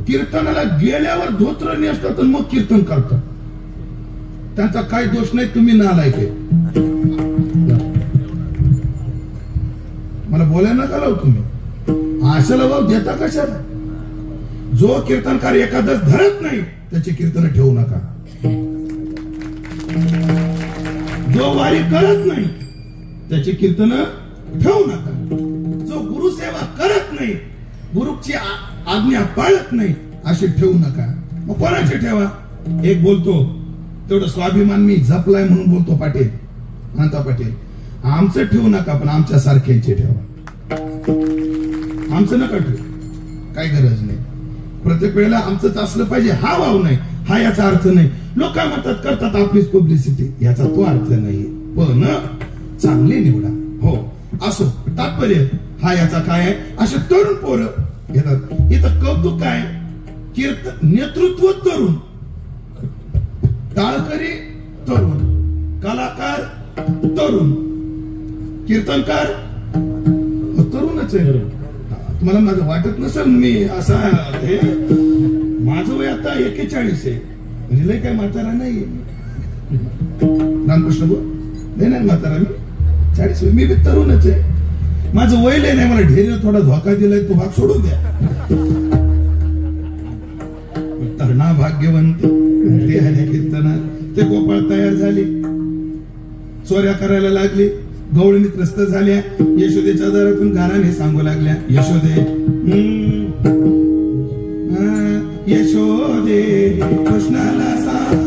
कीर्तनाला गेल्यावर धोत्र नेसतात आणि मग कीर्तन करतात. त्यांचा काही दोष नाही, तुम्ही नालायक आहे. मला बोलायला नका लावू तुम्ही. आशाला भाव देता कशाला? जो कीर्तनकार एकादश धरत नाही त्याची कीर्तन ठेवू नका. जो वारी करत नाही त्याची कीर्तन ठेवू नका. जो गुरुसेवा करत नाही, गुरुची आज्ञा पाळत नाही, अशी ठेवू नका. मग कोणाची ठेवा? एक बोलतो तेवढं स्वाभिमान मी जपलाय म्हणून बोलतो पाटील, अनंता पाटील, आमचं ठेवू नका पण आमच्या सारख्यांचे ठेवा. आमचं नका ठेवू, काही गरज नाही. प्रत्येक वेळेला आमचंच असलं पाहिजे हा भाव नाही, हा याचा अर्थ नाही. लोक म्हणतात करतात आपलीच पब्लिसिटी, याचा तो अर्थ नाही. पण चांगली निवडा. हो असो, तात्पर्य हा याचा काय आहे? असे तरुण पोरं येतात. इथं कौतुक काय? कीर्तन नेतृत्व तरुण, टाळकरी तरुण, कलाकार तरुण, कीर्तनकार तरुणच आहे. तुम्हाला माझं वाटत नसेल मी असा हे, माझं वय आता 41 आहे, म्हणजे लय काय म्हातारा नाही. रामकृष्ण बोल, नाही म्हातारा मी 40, मी बी तरुणच आहे. माझं वय लय नाही, मला ढेरीनं थोडा धोका दिलाय, तो भाग सोडून द्या. तरणा भाग्यवंत ते हरे कीर्तनात. ते गोपाळ तयार झाले, चोऱ्या करायला लागले, गवळणी त्रस्त झाल्या. यशोदेच्या दारातून गाण्याने सांगू लागल्या, यशोदे यशोदे कृष्णाला सांगा.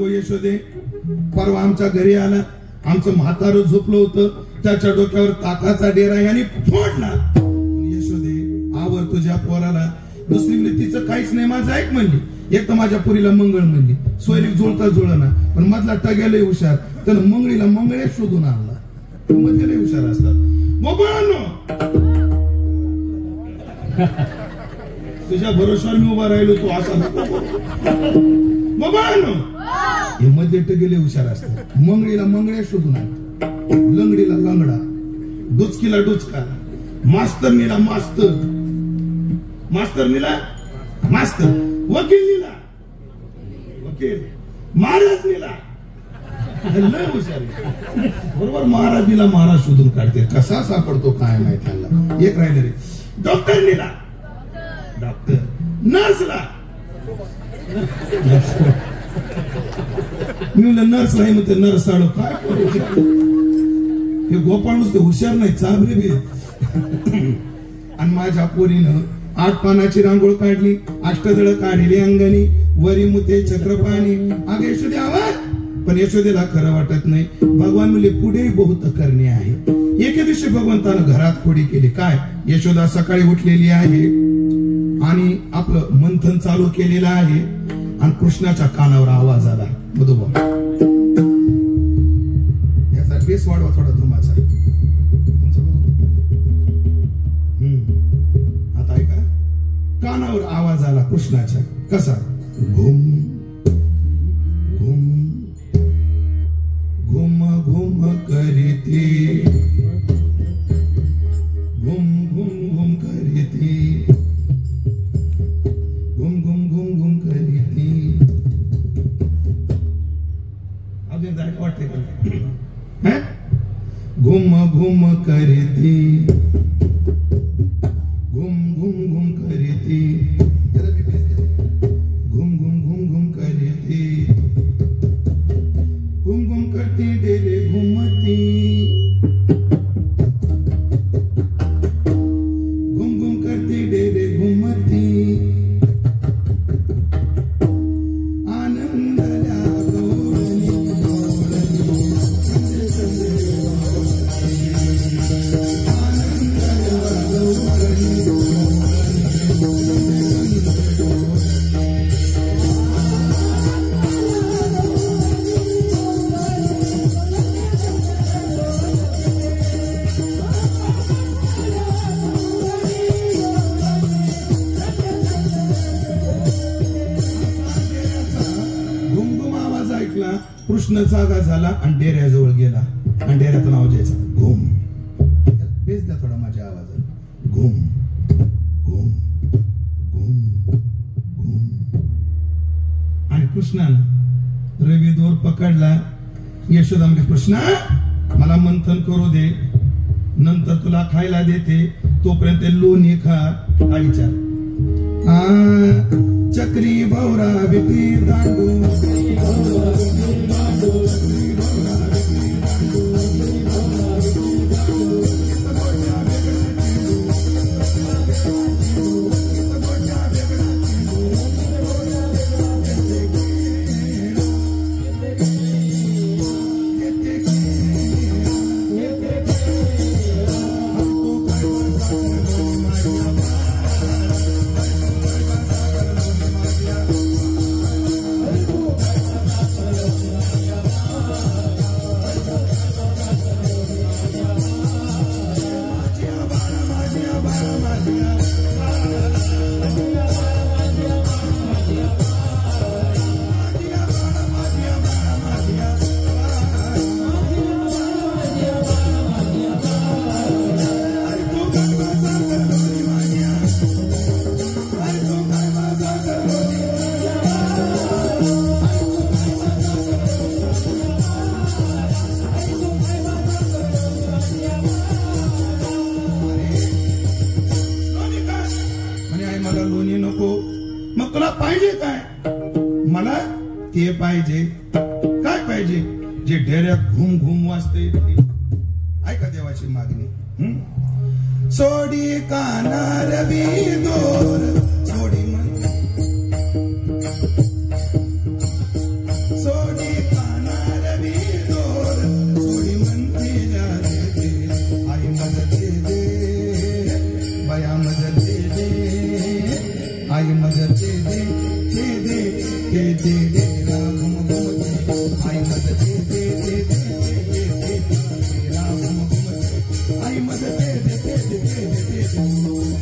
यशोदे परवा आमच्या घरी आला, आमचं म्हातारं झोपलं होतं, त्याच्या डोक्यावर ताकाचा डेरा याने फोडला. यशोदे आवर तुझ्या पोराला. दुसरी म्हणजे तिचं काहीच नाही, माझं ऐक म्हणली. एक तर माझ्या पुरीला मंगळ म्हणली, सोयरीक जुळता जुळना, पण मधला टग्याला हुशार, त्यानं मंगळीला मंगळे शोधून आणला. मध्ये हुशार असतात. मोबाईल तुझ्या भरोश्यावर मी उभा राहिलो, तू असा मोबाईल हे मध्ये टगेले हुशार असतात. मंगळीला मंगळ्या शोधून आणतात, लंगडीला लंगडा, डुचकीला डुचका, मास्तरनीला मास्तर, मास्तरनीला मास्तर, वकीलनीला वकील, महाराजनीला लय हुशार बरोबर. महाराजनीला महाराज शोधून काढते, कसा सापडतो काय माहित त्यांना. एक राहिले रे, डॉक्टरनीला डॉक्टर, नर्सला मी म्हणलं नर्स नाही म्हणते नर्स साडो काय हे गोपाळ नुसते हुशार नाही चाबरे बी आणि माझ्या पोरीनं 8 पानाची रांगोळ काढली, अष्टदळ काढली अंगणी, वरी मुते चक्रपाणी. अग यशोदे आवाज, पण यशोदेला खरं वाटत नाही. भगवान म्हणले पुढेही बहुत करणे आहे. एके दिवशी भगवंतानं घरात खोडी केली. काय? यशोदा सकाळी उठलेली आहे आणि आपलं मंथन चालू केलेलं आहे आणि कृष्णाच्या कानावर आवाज आला, मधुबा याचा बेस वाढवा थोडा धुमाचा. आता ऐका, कानावर आवाज आला कृष्णाच्या. कसा? घुम घुम घुम घुम करीती, घुम घुम घुम करीती, घुम घुम घुम घुम करीती. अजून जायला वाटते का? घुम घुम करीती, घुम घुम घुम करीती, घुम घुम घुम घुम करीती, घुम घुम करती डेरे घुमती, घुम घुम करती डेरे घुमती, आनंदल्या गौरणी कृष्ण जागा झाला आणि डेऱ्याजवळ गेला आणि डेऱ्याचं नाव द्यायचं घुम. बेस द्या थोडा माझ्या आवाजात. घुम घुम घुम घुम. आणि कृष्णानं रवी दोर पकडला. यशोदा म्हणजे कृष्णा मला मंथन करू दे, नंतर तुला खायला देते, तोपर्यंत लोणी खा. काय विचार? चक्री भौरा भीती दांडू, पाहिजे काय? मला ते पाहिजे. काय पाहिजे? जे डेऱ्यात घुम घुम वाजते. ऐका देवाची मागणी. सोडी काना रवी दोर, सोडी सोडी काना रवी दोर, सोडी म्हणते देते आई मजते दे, बया मजते दे, आई मजते दे, दे दे दे राम आई मजते दे, दे दे दे राम आई मजते दे, दे दे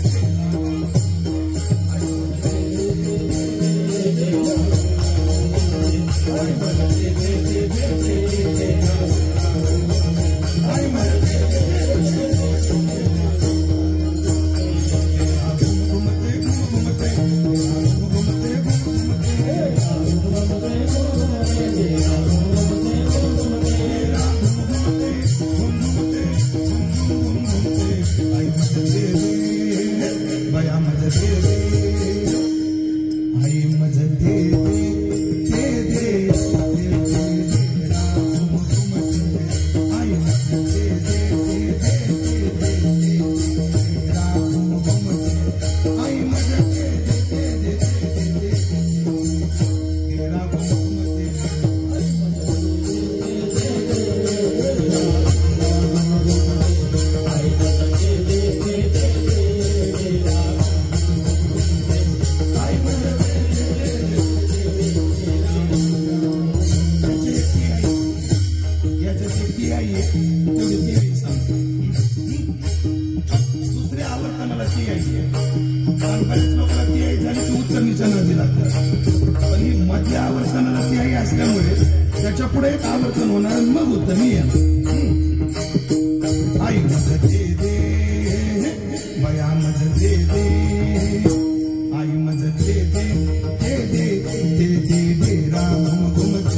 ती यायची आणि बरेच लोकांना ती आई झाली ती उत्तर नीचा नदी लागतात पण ही मध्य आवर्तनाला ती आई असल्यामुळे त्याच्या पुढे एक आवर्तन होणार मग उत्तर मी आई मज दे दे बया मज दे दे आई मज दे दे दे दे दे दे दे राम घुमत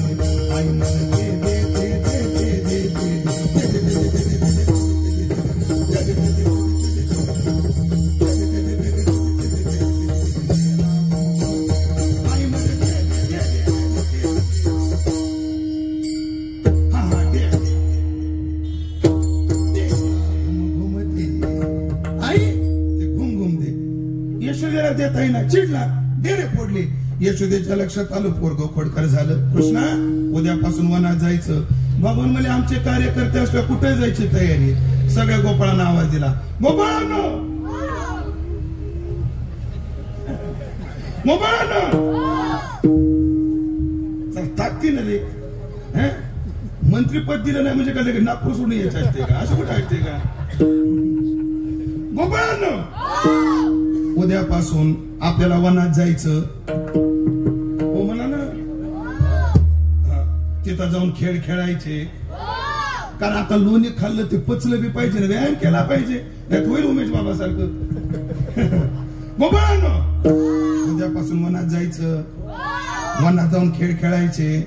आई मज दे दे दे दे दे यशोदेला देता येईना चिडला डेरे फोडली यशोदेच्या लक्षात आलं पोरग खोडकर झालं कृष्णा उद्यापासून वनात जायचं भगवान मला आमचे कार्यकर्ते असल्या कुठे जायची तयारी सगळ्या गोपाळांना आवाज दिला गोपाळांनो ताकदीनं रे मंत्रीपद दिलं नाही म्हणजे कसं नागपूर सोडून यायचं असते का असं कुठं असते का गोपाळांनो उद्यापासून आपल्याला वनात जायचं हो म्हणा ना तिथं जाऊन खेळ खेळायचे कारण आता लोणी खाल्लं ते पचलं बी पाहिजे ना व्यायाम केला पाहिजे त्यात होईल उमेश बाबा सारखं गोपाळांनो उद्यापासून वनात जायचं वनात जाऊन खेळ खेळायचे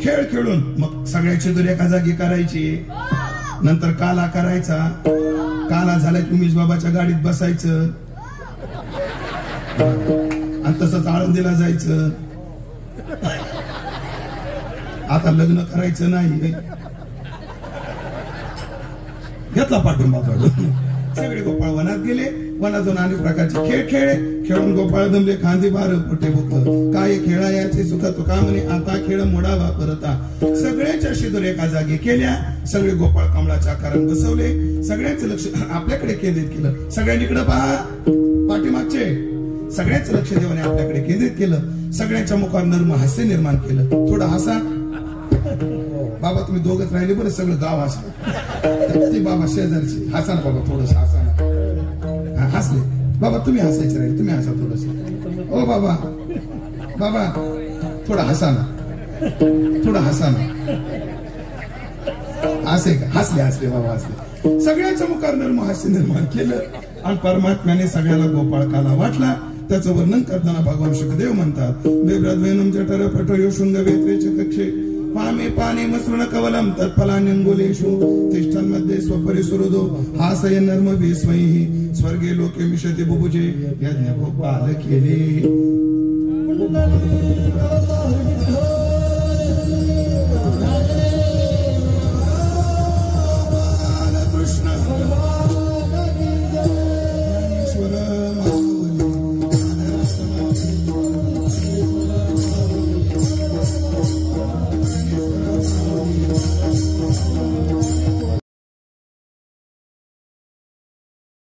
खेळ खेळून मग सगळ्याची दूर एका जागी करायची नंतर काला करायचा काला झाला की उमेश बाबाच्या गाडीत बसायचं आणि तसंच आळंदीला जायचं आता लग्न करायचं नाही घेतला पाठिंबा सगळे गोपाळ वनात गेले वनात जाऊन अनेक प्रकारचे खेळ खेळले खेळून गोपाळ दमले खांदी बार पोटे बुक काय खेळायाचे सुख तुका म्हणे आता खेळ मोडावा परता सगळ्याच्या शिदूर एका जागी केल्या सगळे गोपाळ कमळाच्या आकारात बसवले सगळ्यांचं लक्ष आपल्याकडे केंद्रित केलं सगळ्यांनीकडे पहा पाठीमागचे सगळ्याच लक्ष देवाने आपल्याकडे केंद्रित केलं सगळ्यांच्या मुखावर नर्म हास्य निर्माण केलं थोडं हसा बाबा तुम्ही दोघच राहिले बरं सगळं गाव हसलं ते बाबा शेजारची हसा ना बाबा थोडस हसा ना हसले बाबा तुम्ही हसायचे राहिले तुम्ही हसा थोडस ओ बाबा बाबा थोडा हसा ना थोडा हसा ना असे का हसले हसले बाबा हसले सगळ्यांच्या मुखावर नर्म हास्य निर्माण केलं आणि परमात्म्याने सगळ्याला गोपाळकाला वाटला त्याचं वर्णन करताना भगवान शुकदेव म्हणतात बेब्रद्वेनम जठर पटयो शृंग वेत्रेच कक्षे पामे पाने मसृण कवलम तत्फलान्यंगुलेषु तिष्ठन् मध्ये स्वपरिसुहृदो हासय नर्म विस्मयी स्वर्गे लोके मिषति बुभुजे यज्ञ गोपाल केले